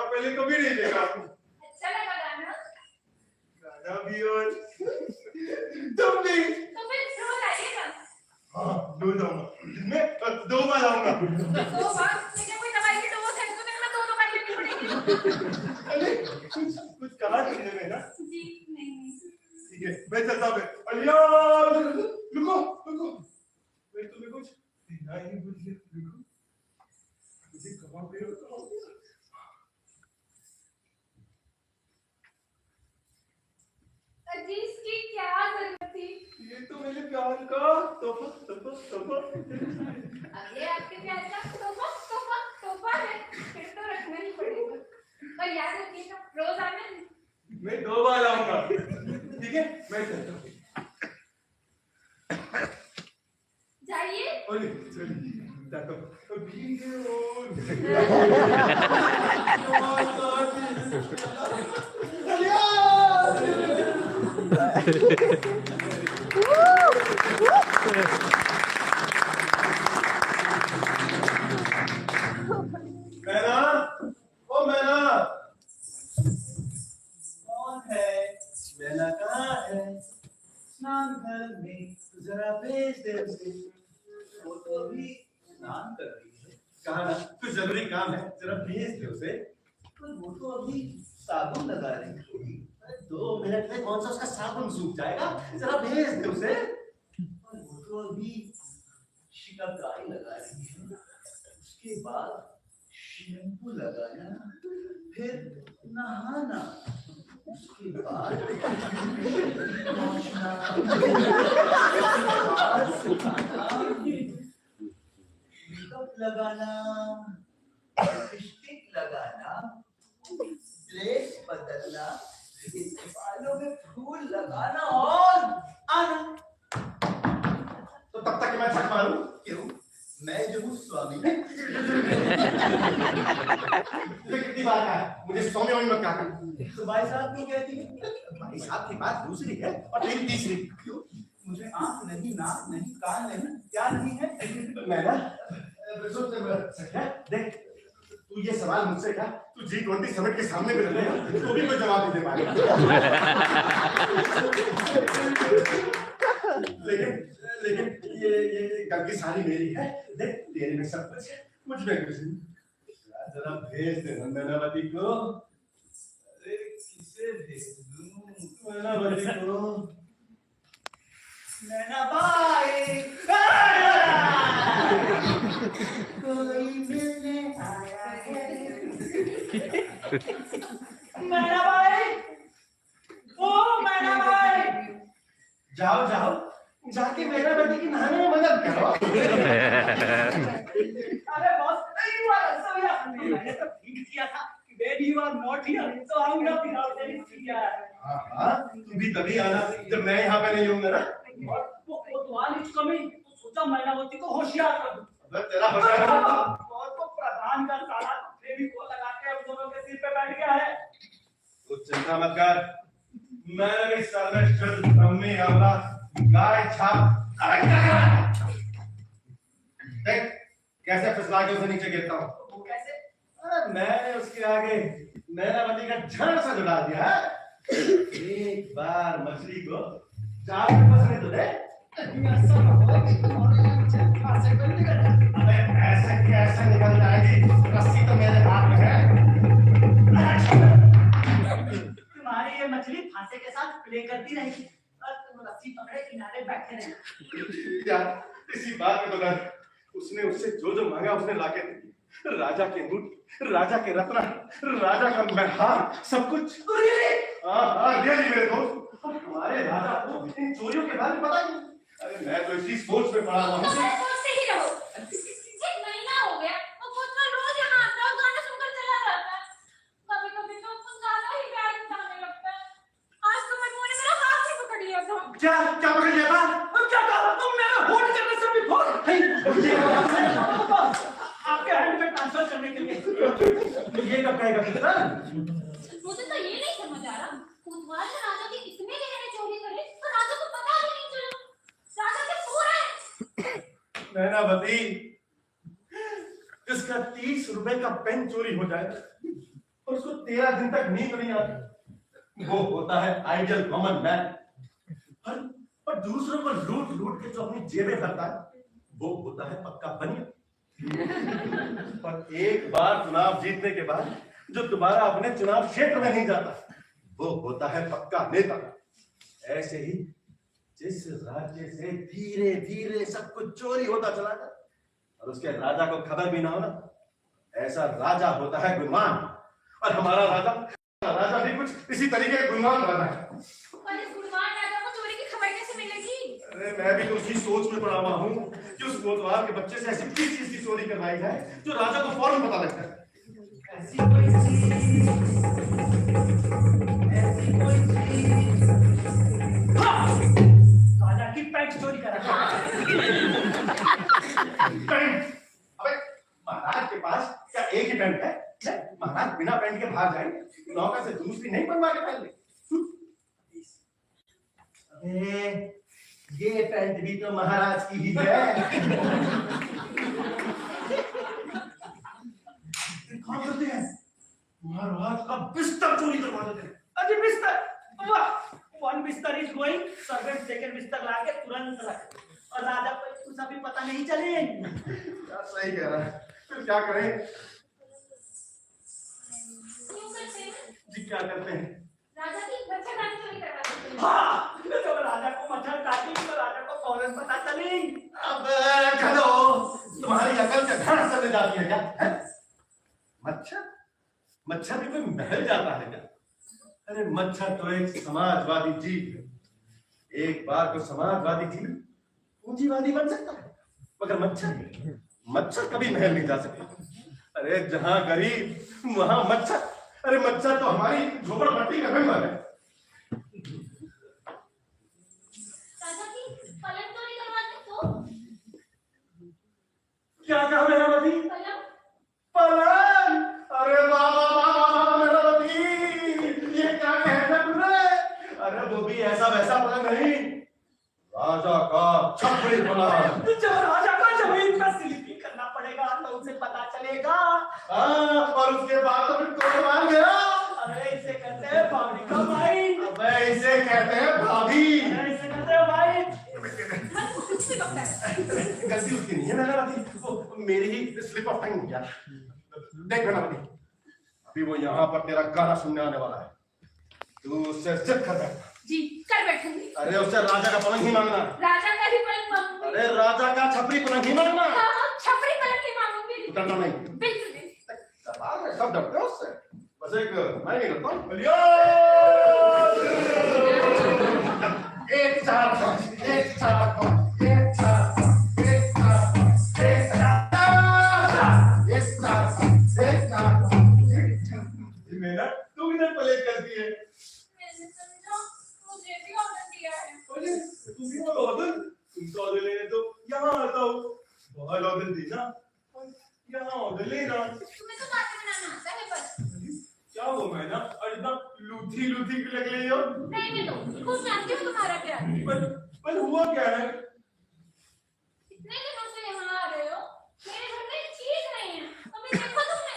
पहले कभी नहीं देखा। अच्छा लगा गाना? गाना भी और तुम भी। तो फिर रोज आइएगा। हाँ रोज आऊंगा, दिन में 2 बार आऊंगा। 2 बार? लेकिन कोई दवाई की डोज है तो दिन में 2 बार लेनी पड़ेगी। अरे कुछ कहा तुमने मेरा? जी नहीं। ठीक है मैं चलता हूँ। अलिया रुको रुको, मैं तुम्हें कुछ देना ही भूल गया। रुको मुझे कहाँ पे हो? अजी, इसकी क्या जरूरत थी? ये तो मेरे प्यार का तोहफा तोहफा तोहफा। अरे आपके प्यार का तोहफा है, फिर तो रखना ही पड़ेगा। और याद रखिएगा रोज आना। मैं 2 बार आऊंगा। ठीक है मैं चलता हूँ। जाइए। ओले चलिए जाता हूँ। भीगे हो मैना, ओ मैना, कौन है? मैना कहाँ है? स्नान घर में जरा भेज दे उसे। वो तो अभी स्नान कर रही है। कहा ना कुछ जरूरी काम है, जरा भेज दे उसे। पर वो तो अभी साबुन लगा रही होगी। 2 मिनट में कौन सा उसका साबुन सूख जाएगा? जरा भेज दे उसे। और वो तो अभी शिकाकाई लगा रही है। उसके बाद शैम्पू लगाना, फिर नहाना, उसके बाद पहुंचना, मेकअप लगाना, लिपस्टिक लगाना, ड्रेस बदलना, बालों में फूल लगाना और आना। तो तब तक मैं छक मारूं? क्यों? मैं जो हूँ स्वामी। कितनी बार है मुझे स्वामी वामी मत कहा। तो भाई साहब क्यों कहती है? भाई साहब की बात दूसरी है और मेरी तीसरी। क्यों? मुझे आंख नहीं, नाक नहीं, कान नहीं, क्या नहीं है? मैं ना देख तू ये सवाल मुझसे क्या तू G20 समिट के सामने भी रख ले तो भी कोई जवाब नहीं दे पाएगा। लेकिन ये गलती सारी मेरी है। देख तेरे में सब कुछ है, मुझ में कुछ नहीं। जरा भेज दे नंदनावती को। अरे किसे भेज दूं? नंदनावती को। नैना बाई। कोई मिलने आया है। मैना भाई, ओ मैना भाई, जाओ जाओ, जाके मेहराबती की नहाने में मदद करो। अरे boss, you are so young. मैंने तो ठीक किया था कि when you are not here, तो आऊंगा without any fear. हाँ, तुम भी तभी आना जब मैं यहाँ पे नहीं होऊंगा ना। वो कोतवाल is coming, तो सोचा मैनावती को होशियार कर दूं। अबे तेरा होशियार है। और तो प्रधान का साला देवी को लगा के अब दोनों के सिर पे बैठ गया है। तो चिंता मत कर, मैं भी सर्वश्रेष्ठ ब्रह्मी आंवला गाय छाप देख कैसे फिसला के उसे नीचे गिरता हूँ। वो कैसे? अरे मैंने उसके आगे मैनावती का झड़ सा जुड़ा दिया है। एक बार मछली को जाल में फंसने तो दे। ऐसा हो कि तुम्हारे मुझे फांसी पर निकल जाए। अबे ऐसे कैसे निकल जाएगी, रस्सी तो मेरे हाथ में है। तुम्हारी ये मछली फांसी के साथ प्ले करती रहेगी और तुम रस्सी पकड़े किनारे बैठे रहना। यार इसी बात में तो डर, उसने उससे जो मांगा उसने लाके दे दिया। राजा के मुकुट, राजा के रत्न, राजा का महल, सब कुछ। हाँ रियली मेरे दोस्त, हमारे राजा को इन चोरियों के बारे में पता नहीं। अरे मैं तो इसी सोच में पड़ा हुआ हूँ। सोचते ही रहो। एक महीना हो गया वो कोतवाल रोज यहाँ आता है और गाना सुनकर चला जाता है। कभी कभी तो उसको ज्यादा ही प्यार दिखाने लगता है। आज तो मजनू ने मेरा हाथ ही पकड़ लिया था। क्या क्या पकड़ लिया था? क्या कहा तुम? मेरा होल्ड करने से भी आपके हैंड में ट्रांसफर करने के लिए। ये कब कहेगा कितना? मुझे तो ये नहीं समझ आ रहा कोतवाल ने राजा की इतने गहने चोरी करे तो राजा को पता ही नहीं चला। राजा के पूरा मैनावती, इसका 30 रुपए का पेन चोरी हो जाए और उसको 13 दिन तक नींद नहीं आती, वो होता है आइडियल कॉमन मैन। और दूसरों को लूट लूट के जो अपनी जेबें भरता है वो होता है पक्का बनिया। पर एक बार चुनाव जीतने के बाद जो दोबारा अपने चुनाव क्षेत्र में नहीं जाता वो होता है पक्का नेता। ऐसे ही जिस राज्य से धीरे धीरे सब कुछ चोरी होता चला जाए और उसके राजा को खबर भी ना हो ना, ऐसा राजा होता है गुणवान। और हमारा राजा भी कुछ इसी तरीके का गुणवान राजा है। और इस गुणवान राजा को चोरी की खबर कैसे मिलेगी? अरे मैं भी तो उसी सोच में पड़ा हुआ हूँ कि उस कोतवाल के बच्चे से ऐसी किस चीज की चोरी करवाई जाए जो राजा को फौरन पता लगता है। ऐसी कोई चीज, ऐसी कोई चीज। हाँ! राजा की पैंट चोरी करा। पैंट? अबे महाराज के पास क्या एक ही पैंट है? महाराज बिना पैंट के बाहर जाएंगे, नौकर से दूसरी नहीं बनवा के पहन ले। अबे ये पैंट भी तो महाराज की ही है। क्या करते हैं? महाराज का बिस्तर चोरी करवा देते हैं। अजी बिस्तर, वाह! वन बिस्तर इज गोइंग, सर्वेंट सेकंड बिस्तर लाके तुरंत रख और राजा को कुछ अभी पता नहीं चले। यार सही कह रहा है, फिर क्या करें? क्यों करते हैं? जी क्या करते हैं? राजा की मच्छरदानी चोरी करवा देते हैं। हाँ, जब राजा को मच्छर काटी तो राजा को फौरन पता चली। अब कहो तुम्हारी अकल से धड़ चले जाती है क्या? है? मच्छर भी कोई महल जाता है क्या? अरे मच्छर तो एक समाजवादी जीव है। एक बार को समाजवादी जीव पूंजीवादी बन सकता है, मगर मच्छर कभी महल नहीं जा सकता। अरे जहां गरीब वहां मच्छर। अरे मच्छर तो हमारी झोपड़पट्टी का मेंबर है। राजा की पलंग चोरी करवाते तो? क्या कहा मैनावती? पलंग? पलंग? अरे वाह वाह वाह वाह मैनावती, ये क्या कहना तुमने? अरे वो भी ऐसा वैसा पलंग नहीं, राजा का छपरी पलंग। जब राजा का जमीन पर स्लिपिंग करना पड़ेगा तो उसे पता चलेगा। हाँ, और उसके बाद तो फिर तोड़ मार गया। अरे इसे कहते हैं भाभी का भाई। अबे इसे कहते हैं भाभी। अरे इसे कहते हैं भाई। कुछ भी बकता है। गलती उसकी नहीं है मैनावती, वो मेरी ही स्लिप ऑफ टंग हो गया। देख मैनावती, अभी वो यहाँ पर तेरा गाना सुनने आने वाला है, तू उससे जिद कर बैठना। जी कर बैठूंगी। अरे उससे राजा का पलंग ही मांगना। राजा का ही पलंग मांगूंगी। अरे राजा का छपरी पलंग ही मांगना। हाँ, डरना नहीं। बिल्कुल नहीं। दबा सब डरते हो उससे। बस एक मैं नहीं डरता हूँ। एक चार पाँच, एक चार पाँच, एक चार पाँच, एक चार पाँच, एक चार पाँच, एक चार पाँच, एक चार पाँच, एक चार पाँच। मेरा तू किधर प्ले करती है? मैंने समझा मुझे भी ऑर्डर दिया है। अरे तुम भी बोलो ऑर्डर? तुम तो ऑर्डर लेने तो यहाँ आता हो। बहुत ऑर्डर देना और यहाँ ऑर्डर लेना। तुम्हें तो बातें बनाना आता है बस। क्या हो मैं ना और इतना लूथी लूथी क्यों लग रही हो? नहीं मैं तो खुद जानती हूँ तुम्हारा क्या है। पर हुआ क्या है? इतने दिनों से यहाँ आ रहे हो, मेरे घर में एक चीज नहीं है। अभी देखो तुमने।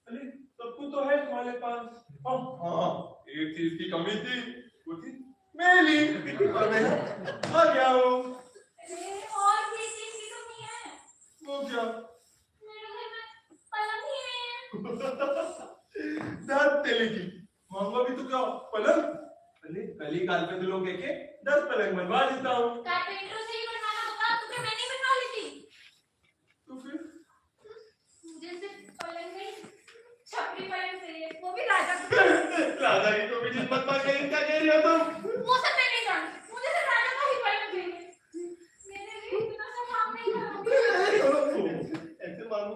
अरे सब कुछ तो है तुम्हारे पास। हाँ एक चीज की कमी थी, वो थी मेली। और मैं आ गया हूँ। अरे और भी चीज की कमी है। वो क्या? मेरे घर में पलंग ही नहीं है। दांत तेली की मांगवा भी तो क्या पलंग? अरे कल ही काल पे तो लोग के 10 पलंग बनवा देता हूँ। कारपेंटर से ही बनवाना होता तो फिर मैं नहीं बनवा लेती। तो फिर मुझे सिर्फ पलंग नहीं, छपरी पलंग चाहिए, वो भी राजा की। राजा की तो भी जिम्मत पा गई, क्या कह रही हो तुम? वो सब मैं नहीं जानती, मुझे सिर्फ राजा का ही पलंग चाहिए। मेरे लिए इतना सा काम नहीं करोगे। ऐसे मांगो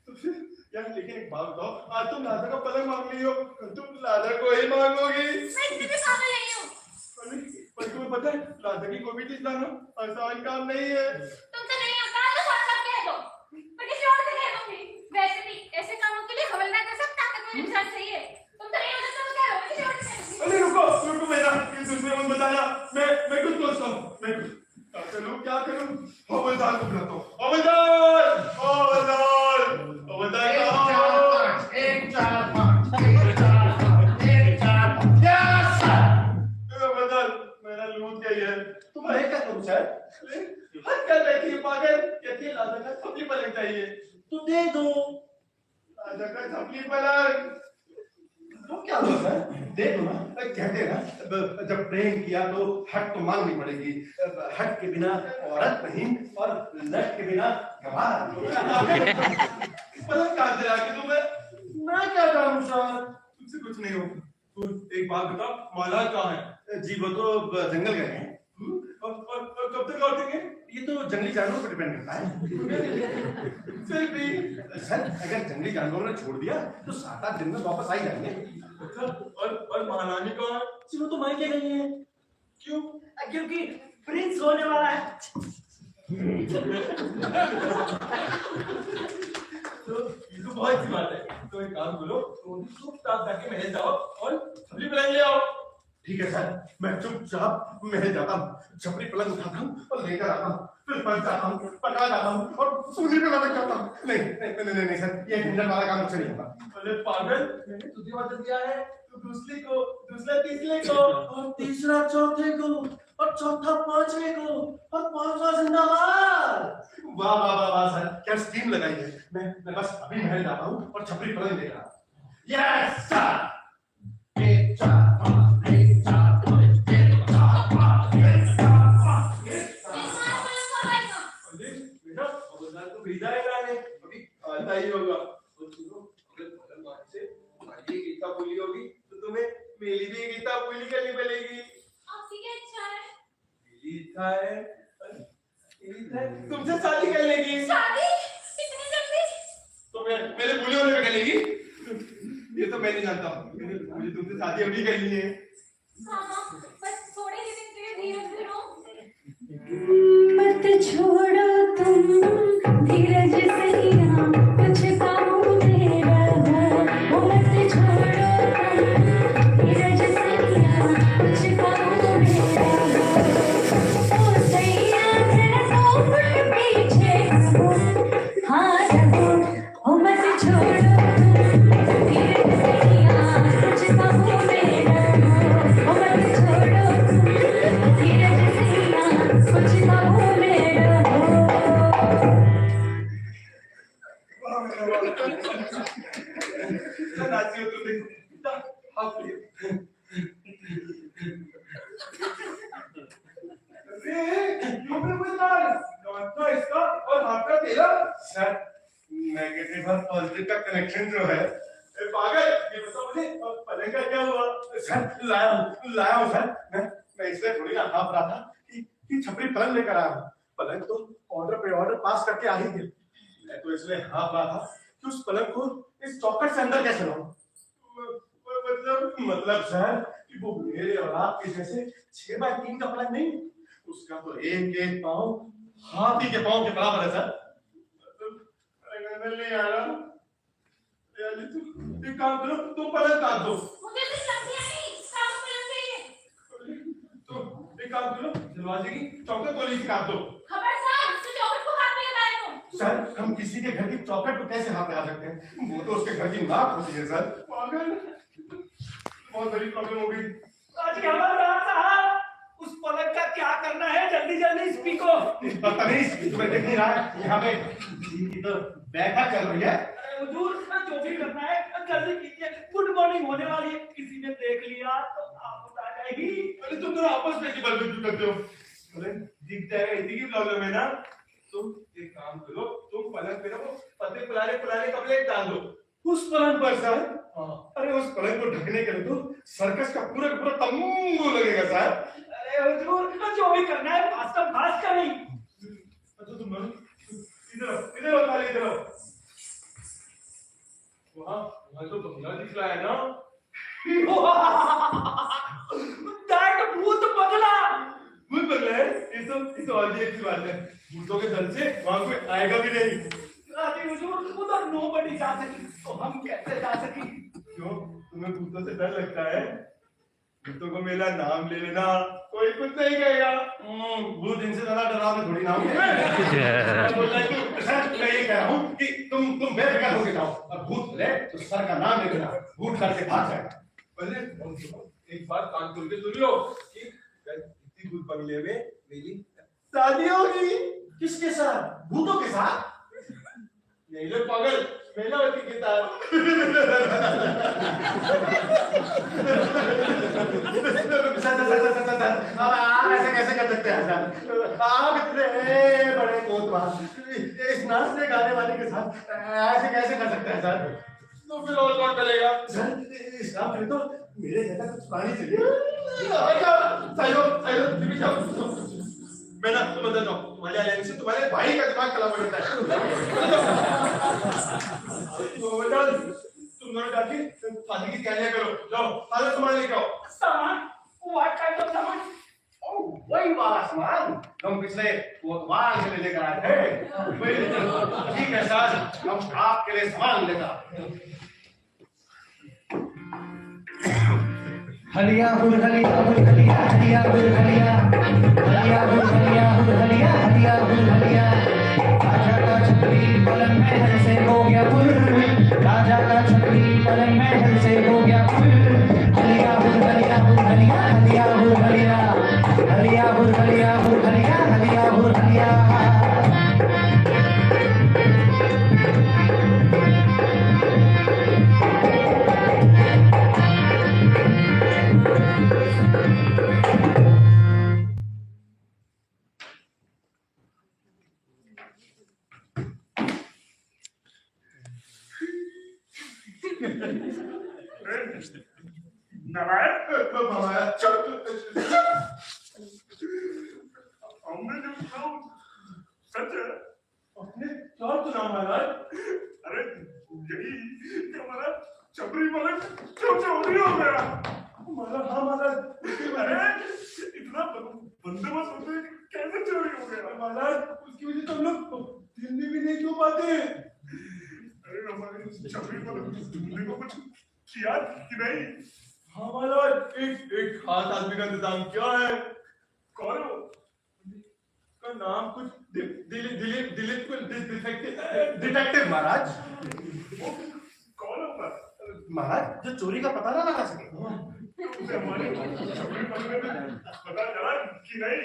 तो फिर यार, लेकिन एक बात बताओ, आज तुम राजा का पलंग मांग रही हो, तुम राजा को ही मांगोगी? मैं इतनी भी पागल नहीं हूँ। पर तुम्हें पता है राजा की कोई भी चीज लाना आसान काम नहीं है। तुमसे नहीं आता तो साथ कह दो, मैं किसी और से कह दूंगी। वैसे भी ऐसे कामों के लिए हवलदार जैसा ताकतवर इंसान चाहिए। तुमसे नहीं हो सकता तो कह दो, किसी और से कह दूंगी। अरे रुको रुको बेटा, ये दूसरे मत बताना। मैं कुछ सोचता हूँ। मैं क्या करूँ क्या करूँ? हवलदार को बुलाता हूँ। हवलदार हवलदार हवलदार कहाँ? एक चार पाँच, एक चार पाँच, एक चार पाँच। Yes sir. हवलदार मेरा लूट गई है। तुम्हारे क्या करूँ सर? हद कर बैठी है पागल। कहती है राजा का छपली पलंग चाहिए तो दे दो। राजा का छपली पलंग तो क्या हुआ सर? दे दो ना। कहते हैं ना जब प्रेम किया तो हट तो मांगनी पड़ेगी। हट के बिना औरत नहीं और लट के बिना गवार। पलंग कहाँ से लाके तुम्हें? मैं क्या जानूं सर? तुमसे कुछ नहीं होगा। तो एक बात बता, माला कहाँ है? जी वो तो जंगल गए हैं। और कब तक लौटेंगे? ये तो जंगली जानवरों पर डिपेंड करता है। फिर भी सर अगर जंगली जानवरों ने छोड़ दिया तो 7-8 दिन में वापस आ ही जाएंगे। और महारानी कहाँ है? जी वो तो मायके गई है। क्यों? क्योंकि प्रिंस होने वाला है। तो ये तो बहुत अच्छी बात है। तो एक काम करो, तुम चुपचाप जाके महल जाओ और छपरी पलंग ले आओ। ठीक है सर, मैं चुपचाप महल जाता हूँ, छपरी पलंग उठाता हूँ और लेकर आता हूँ, फिर बच जाता हूँ, पका जाता हूँ और सूली पे लटक जाता हूँ। नहीं सर, ये झंझट वाला काम मुझसे नहीं होगा। अरे पागल, मैंने तुझे ऑर्डर दिया है, तो दूसरे को, दूसरा तीसरे को और तीसरा चौथे को और चौथा पांचवे को और पांचवा जिंदाबाद। वाह वाह वाह वाह सर, क्या स्कीम लगाई है। मैं बस अभी महल जाता हूँ और छपरी पलंग लेकर आता हूँ। Yes sir. एक चार पाँच, एक चार पाँच, एक चार पाँच, एक चार पाँच, एक चार पाँच। अरे बेटा, हवलदार को भेजा है मैंने, अभी आता ही होगा। और सुनो, अगर पलंग आने से तुम्हारी ये गीता बोली होगी तो तुम्हें मेरी भी गीता बोली करनी पड़ेगी। आपकी क्या इच्छा है? मेरी इच्छा है, मेरी इच्छा है तुमसे शादी कर लेगी। शादी? इतनी जल्दी? तो मेरे बोले होने पे करेगी? ये तो मैं नहीं जानता, मुझे तुमसे शादी अभी करनी है। हाँ, बस थोड़े ही दिन के लिए धीरज धरो। मत छोड़ो तुम धीरज सैया, कुछ पाँव में रहो। मत छोड़ो तुम धीरज सैया, कुछ पाँव में रहो। ओ सैया जरा 2 फुट पीछे रहो, हाँ रहो। ओ मत छोड़ो तुम धीरज सैया, कुछ पाँव में रहो। ओ मत छोड़ो तुम धीरज सैया, कुछ पाँव में रहो। नाची हो तुम, हाथ ले। अरे, यूं भी मत डाल, नाचना इसका और हाथ का तेरा। नेगेटिव और पॉजिटिव का कनेक्शन जो है पागल, ये बताओ मुझे पलंग का क्या हुआ? सर लाया हूँ सर, मैं इसलिए थोड़ी ना हाफ रहा था कि छपरी पलंग लेकर आया हूँ। पलंग तो ऑर्डर पे ऑर्डर पास करके आ ही गया, मैं तो इसलिए हाफ रहा था कि उस पलंग को इस चौखट से अंदर कैसे लाऊं। मतलब सर कि वो मेरे और आपके जैसे 6x3 का पलंग नहीं, उसका तो एक पाँव हाथी के पाँव के बराबर है सर। नहीं आ रहा, एक काम करो, तुम पलंग काट दो। मुझे तो सब्जियां नहीं, काम करना चाहिए। तो एक काम करो, दरवाजे की चौखट को नीचे काट दो। खबरदार, मुझसे चौखट को हाथ में लगाए तुम। सर हम किसी के घर की चौखट को कैसे हाथ लगा सकते हैं? वो तो उसके घर की नाक होती है सर। पागल, बहुत बड़ी प्रॉब्लम हो गई। आज साहब, उस पलंग का क्या करना है? जल्दी जल्दी स्पीको। पता नहीं, तुम्हें देख नहीं रहा है यहाँ पे तो बैठक चल रही है। हुजूर, जो भी करना है जल्दी कीजिए, गुड मॉर्निंग होने वाली है। किसी ने देख लिया तो आपको आ जाएगी। अरे तुम दोनों आपस में की बलबुद्धि करते हो। अरे दिख जाएगा, इसी की प्रॉब्लम है ना। तुम एक काम करो, तुम पलंग पे ना वो पत्ते पुराने कपड़े डाल दो उस पलंग पर सर। अरे उस पलंग को ढकने के लिए तो सर्कस का पूरा तंबू लगेगा सर। अरे हुजूर, जो भी करना है फास्ट करें। तो तुम इधर इधर वहाँ तो बंगला दिख रहा है ना। भूत बंगला है, ये तो और भी अच्छी बात है। भूतों के डर से वहाँ कोई आएगा भी नहीं। हुजूर, उधर नोबडी जा सकी तो हम कैसे जा सकी? क्यों, तुम्हें भूतों से डर लगता है? भूतों को मेरा नाम ले लेना, कोई कुछ नहीं कहेगा। भूत इनसे ज्यादा डरावने थोड़ी नाम है। मैं ये कह रहा हूँ कि तुम बेफिक्र होके जाओ, और भूत ले तो सर का नाम ले लेना, भूत घर से भाग जाएगा। पहले एक बात कान खोल के सुन लो कि इसी भूत बंगले में मेरी शादी होगी। किसके साथ? भूतों के साथ? नहीं लोग पागल, मेलावती के साथ। ऐसे कैसे कर सकते हैं सर? आप इतने बड़े कोतवाल इस नाचने गाने वाले के साथ ऐसे कैसे कर सकते हैं सर? तो फिर और कौन करेगा सर? इस काम में तो मेरे जैसा कुछ पानी चाहिए। मैं ना तुम अंदर जाओ, तुम्हारे आने से तुम्हारे भाई का दिमाग खराब हो जाता है। तुम दोनों जाके शादी की तैयारियां करो, जाओ सारा सामान लेके आओ। सामान? व्हाट काइंड ऑफ सामान? वही वाला सामान हम पिछले कोतवाल से लेकर आए थे। ठीक है सर, हम आपके लिए सामान लेकर आए। हलिया हुल हलिया हुल हलिया हलिया हुल हलिया हलिया हुल हलिया हुल हलिया हलिया हुल हलिया राजा का छतरी पलंग महल से हो गया फुल, राजा का छतरी पलंग महल से हो गया फुल। हलिया हुल हलिया हुल हलिया हलिया हुल हलिया हलिया हुल हलिया हुल हलिया हलिया हुल हलिया। सच है? अपने क्या सुना महाराज? अरे यही कि हमारा छपरी पलंग चोरी हो गया। महाराज, हाँ महाराज, अरे इतना बंदोबस्त होते हुए कैसे चोरी हो गया? महाराज उसकी वजह से हम लोग दिल्ली भी नहीं क्यों पाते। अरे हमारे छपरी पलंग तुमने को कुछ किया कि नहीं? हाँ महाराज, एक खास आदमी का इंतजाम किया है। कौन हो? का नाम कुछ दिलीप डिटेक्टिव महाराज। कौन होगा? महाराज जो चोरी का पता ना लगा सके। तुमसे हमारे छपरी पलंग में पता चला कि नहीं?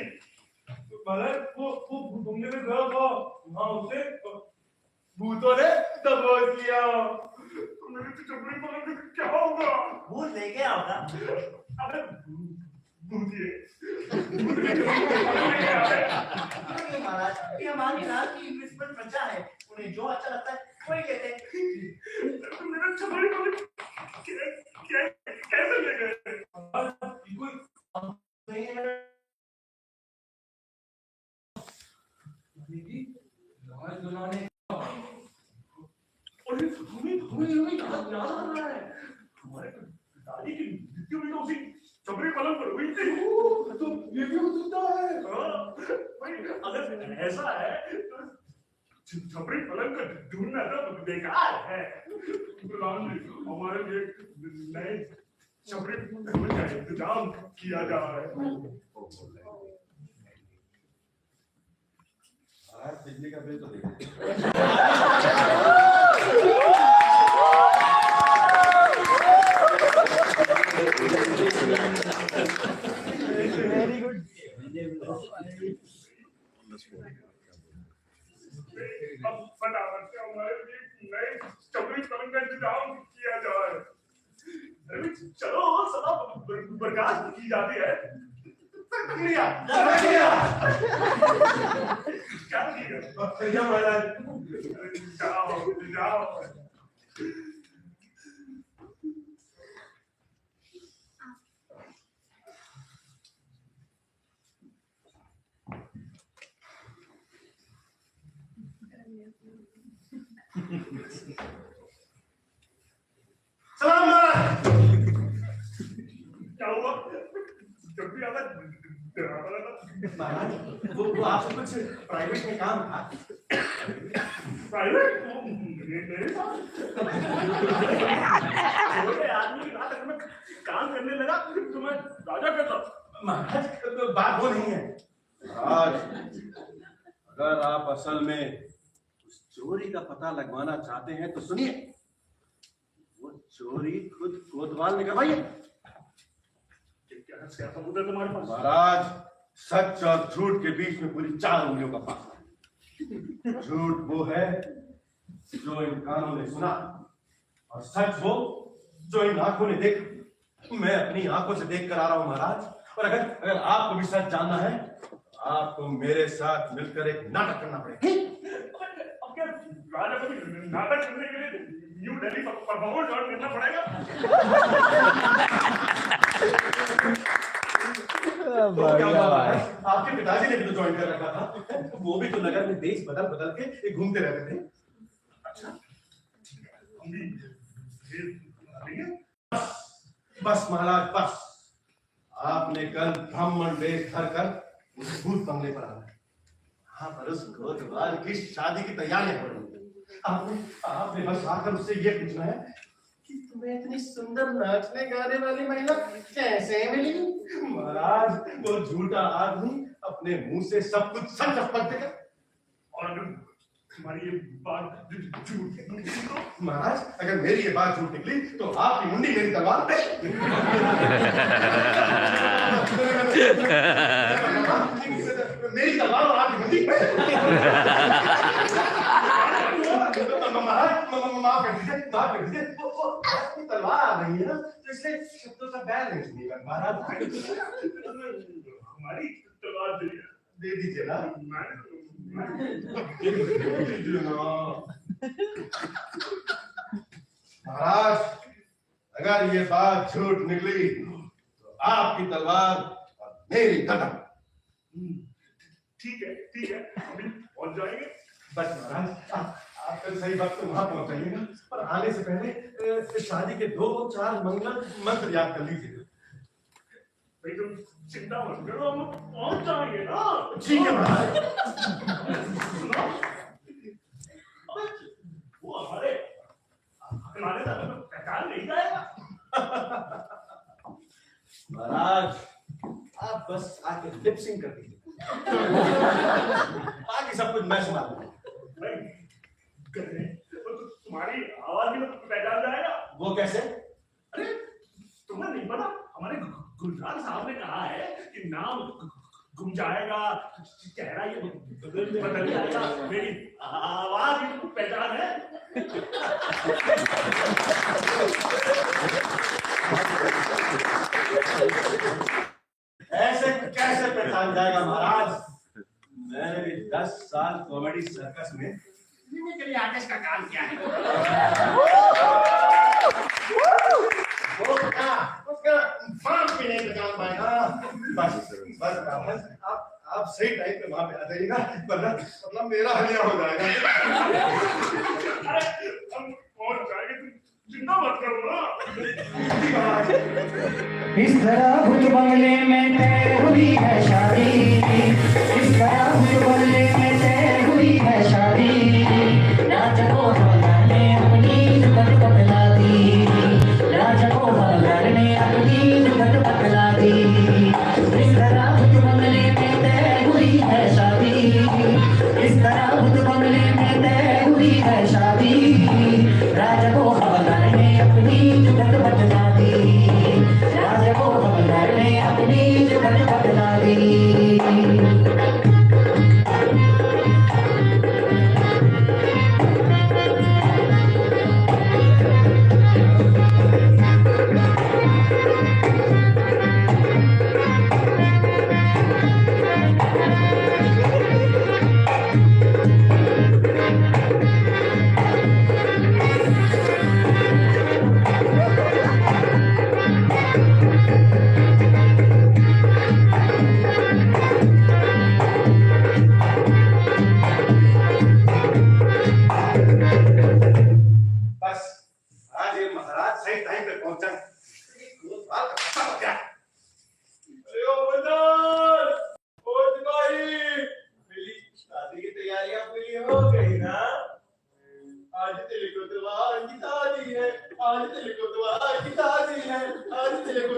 महाराज वो घूमने में गया था, वहाँ उसे भूतों ने दबोच लिया। तो मेरे छपरी पलंग में क्या होगा? भूत लेके आओगा। अबे भूतिए महाराज, ये हमारी रात की इन्वेस्टमेंट बचा है, उन्हें जो अच्छा लगता है वही कहते हैं। मेरा छपरी को कैसे ले गए? नहीं है। और हमें याद आ रहा है हमारे दादी की मृत्यु भी तो उसी छपरी पलंग पर हुई थी। तो ये भी हो सकता है। हाँ, भाई अगर ऐसा है तो छपरी पलंग का ढूंढना तो बेकार है। प्रधान जी, हमारे लिए नए छपरी पलंग का इंतजाम किया जा रहा है। आज बिजली का बिल तो देखो। Very good. अब फटाफट से हमारे लिए नए छपरी पलंग का इंतजाम किया जाए। अरे चलो सदा बर्दाश्त की जाती है। लिया क्या किया? महाराज। जाओ जाओ। सलाम महाराज। क्या हुआ? जब भी आता डराता रहता। महाराज वो आपसे कुछ प्राइवेट में काम था। प्राइवेट मेरे साथ छोटे आदमी की बात अगर मैं काम करने लगा तो मैं राजा कहता। महाराज तो बात वो नहीं है। महाराज अगर आप असल में उस चोरी का पता लगवाना चाहते हैं तो सुनिए, वो चोरी खुद कोतवाल ने करवाई है। क्या सबूत है तुम्हारे पास? महाराज सच और झूठ के बीच में पूरी 4 उंगलियों का फासला है। झूठ वो है जो इन कानों ने सुना और सच वो जो इन आंखों ने देखा। मैं अपनी आंखों से देख कर आ रहा हूं महाराज। और अगर आपको भी सच जानना है तो आपको मेरे साथ मिलकर एक नाटक करना पड़ेगा। अब क्या राजा को भी नाटक करने के लिए न्यू दिल्ली परफॉर्मेंस ज्वाइन करना पड़ेगा? तो क्या हुआ है? आपके पिताजी ने भी तो ज्वाइन कर रखा था। वो भी तो नगर में देश बदल बदल के घूमते रहते थे। अच्छा, हम भी बस महाराज बस, आपने कल ब्राह्मण वेश धर कर उस भूत बंगले पर आना है। यहाँ पर उस कोतवाल की शादी की तैयारियां हो रही हैं। आपने बस आकर उससे ये पूछना है कि तुम्हें इतनी सुंदर नाचने गाने वाली महिला कैसे मिली? महाराज वो झूठा आदमी अपने मुंह से सब कुछ सच पक देगा। और अगर तुम्हारी ये बात झूठ निकली तो? महाराज अगर मेरी ये बात झूठ निकली तो आपकी मुंडी मेरी तलवार मेरी तलवार और आपकी मुंडी। माफ कर दीजिए, माफ कर दीजिए। वो आपकी तलवार आ रही है ना तो इसलिए शब्दों का बैलेंस नहीं बन। महाराज हमारी तलवार दे दीजिए ना। महाराज अगर ये बात झूठ निकली तो आपकी तलवार और मेरी कदम। ठीक है अभी पहुंच जाएंगे। बस महाराज आप कल सही वक्त पे वहां पहुंचाइएगा और आने से पहले शादी के 2-4 मंगल मंत्र याद कर लीजिए। भाई तुम चिंता मत करो, हम पहुंच जाएंगे ना। ठीक है महाराज। सुनो, वो हमारे साथ पहचान नहीं जाएगा। महाराज आप बस आके लिप सिंक कर दीजिए, बाकी सब कुछ मैं संभाल लूंगा। भाई तुम्हारी आवाज भी तो पहचान जाएगा। वो कैसे? अरे तुम्हें नहीं पता, हमारे गुलजार साहब ने कहा है कि नाम घूम जाएगा, चेहरा ये बदल जाएगा, मेरी आवाज भी तो पहचान है। ऐसे कैसे पहचान जाएगा महाराज? मैंने भी 10 साल कॉमेडी सर्कस में मिमिक्री आर्टिस्ट का काम किया है। वो उसका फार्म भी नहीं पहचान पाएगा। बस आप सही टाइम पे वहां पे आ जाइएगा, वरना मेरा हलिया हो जाएगा। अरे हम और जाएंगे, तुम चिंता मत करो ना। इस तरह भूत बंगले में तय हुई है शादी, इस तरह भूत बंगले में तय हुई है शादी। राजा को हवलदार ने अपनी जुगत बतला दी, राजा को हवलदार ने अपनी जुगत बतला दी। इस तरह भूत बंगले में तय हुई है शादी, इस तरह भूत बंगले में तय हुई है शादी। राजा को हवलदार ने अपनी जुगत बतला दी, राजा को हवलदार ने अपनी जुगत बतला दी। बस आज ये महाराज सही टाइम पे पहुंचा। कोतवाल का पता हो गया। अरे ओ बंदर, ओ सिपाही, मेरी शादी की तैयारियां पूरी हो गई ना? आज तेरे को द्वार की शादी है, आज तेरे को द्वार की शादी है, आज तेरे को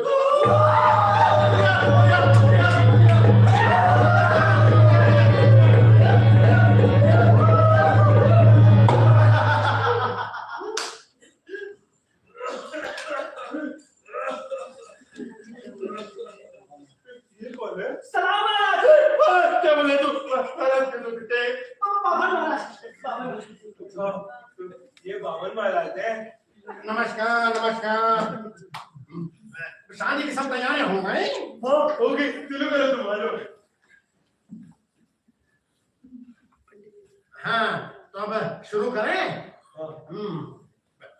ये कौन है? सलामत। क्या बोले तू? महाराज के लोग थे। बावन महाराज। ये बावन महाराज है। नमस्कार नमस्कार। शादी की सब तैयारियां हो गई? हाँ, हो गई। चलो करो तुम, आ जाओ। हाँ, तो अब शुरू करें?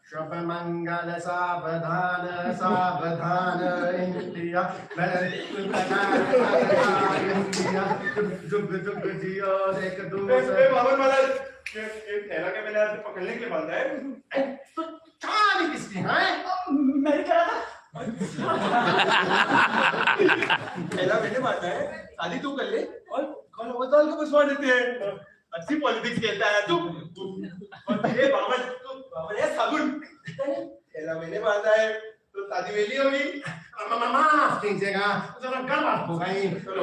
शुभ मंगल सावधान सावधान इंडिया, जुग जुग जियो एक दूसरे। बावन महाराज, ये थैला क्या मैंने आपसे पकड़ने के लिए बांधा है? तो शादी किसकी है? मैं कह रहा था थैला मैंने बांधा है, शादी तू कर ले और कल अवतार को बसवा देते हैं। अच्छी पॉलिटिक्स खेलता है तू। और ये बावन है साबुन। थैला मैंने बांधा है तो शादी मेरी होगी। माफ कीजिएगा, जरा गड़बड़ हो गई। चलो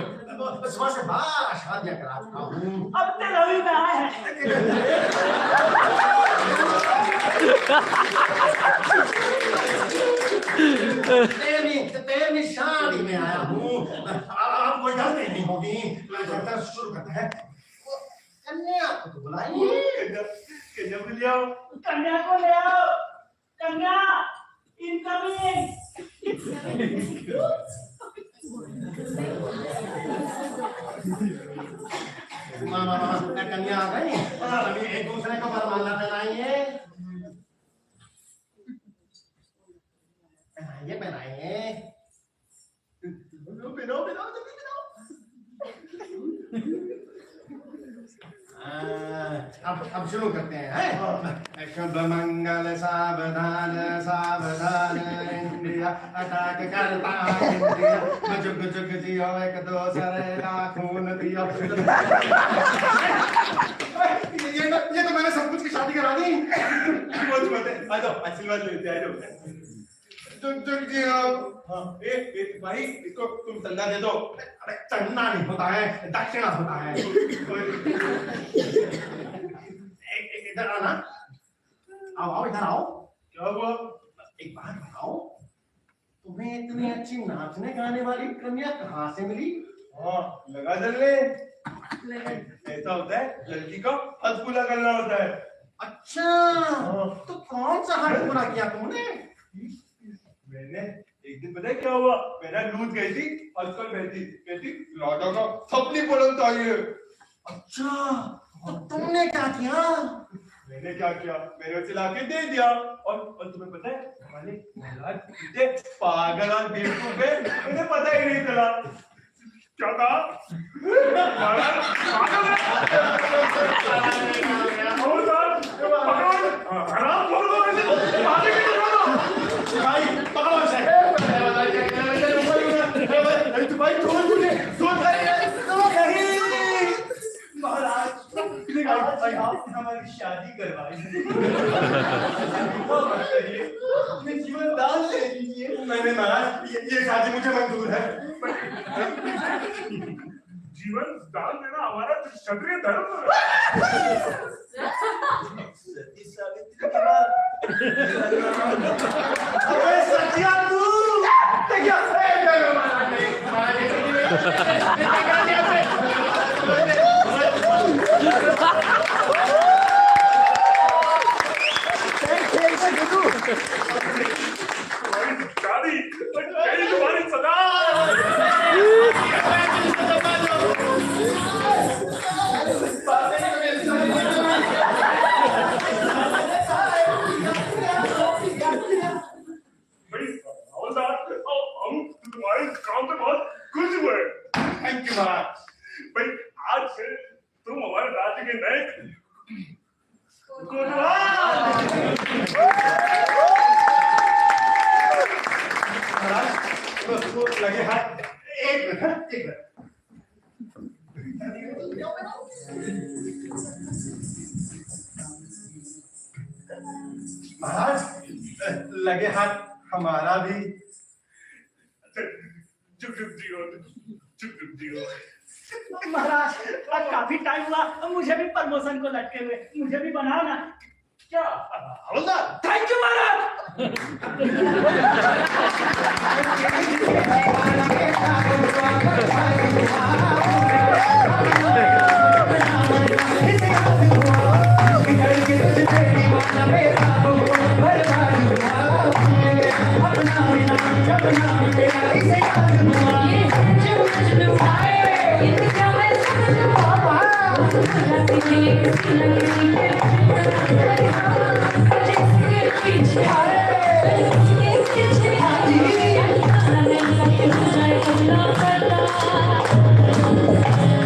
सुबह से 12 शादियां कराता हूँ। अब तेरा भी में आया है। तेरी शादी में आया हूँ। आप कोई गलती नहीं होगी। शुरू करते हैं। कन्या को तो बुलाइए। कन्या को ले आओ। कन्या को ले आओ। कन्या इनकमिंग। कन्या आ गई। अभी एक दूसरे को वरमाला पहनाइए। पहनाइए पहनाइए। बिनो बिनो जल्दी बिनो। अब शुरू करते हैं। शुभ मंगल सावधान सावधान इंडिया, अटैक करता है इंडिया, जुग जुग जियो एक दूसरे का खून दियो। ये तो मैंने सब कुछ की शादी करा दी। बहुत बात है, आ जाओ आशीर्वाद लेते आ जाओ। जुग जुग जियो। हाँ, ए भाई इसको तुम चंदा दे दो। अरे चंदा नहीं होता है, दक्षिणा होता है। इधर आना। आओ आओ इधर आओ। क्या हुआ? एक बात बताओ, तुम्हें इतनी अच्छी नाचने गाने वाली कन्या कहाँ से मिली? हाँ, लगा डरने। ऐसा होता है, लड़की का हद पूरा करना होता है। अच्छा, तो कौन सा हद पूरा किया तुमने? मैंने एक दिन पता है क्या हुआ? मेरा लूट गई थी और कल कहती राजा का सपनी पलंग चाहिए। अच्छा, तो तुमने क्या किया? मैंने क्या किया, मैंने उसे लाके दे दिया। और तुम्हें पता है हमारे महाराज कितने पागल और बेवकूफ है, उन्हें पता ही नहीं चला। क्या कहा? महाराज पागल है? खबरदार, हराम बोल दो वैसे, आगे की तरफ दो। भाई पकड़ो इसे। भाई छोड़ मुझे, छोड़ नहीं महाराज आज आपने हमारी शादी करवाई, अपने जीवन दान दे दीजिए। नहीं महाराज, ये शादी मुझे मंजूर है। जीवन दान देना हमारा क्षत्रिय धर्म है। सती सावित्री के बाद अबे सत्या तू क्या शादी यही तुम्हारी सदा। हम तुम्हारे काम पे बहुत खुश हुए। थैंक यू महाराज। भाई आज से तुम हमारे राज्य के नए महाराज वो लगे हाथ एक मिनट। महाराज लगे हाथ हमारा भी। चुप जियो। महाराज आज काफी टाइम हुआ, मुझे भी प्रमोशन को लटके हुए, मुझे भी बनाओ ना। क्या? हवलदार थैंक यू महाराज।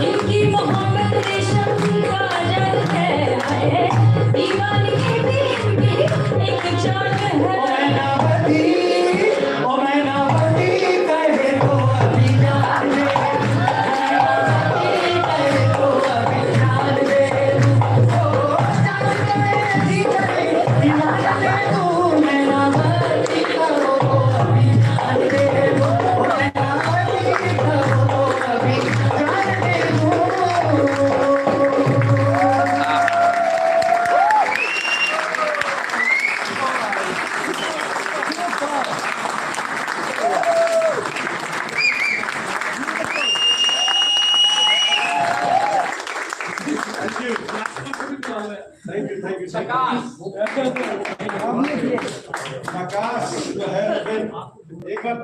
इनकी मोहब्बत रेशम का जाल है, दीवानी भी इनकी एक जान है। थैंक यू आकाश जो है एक बार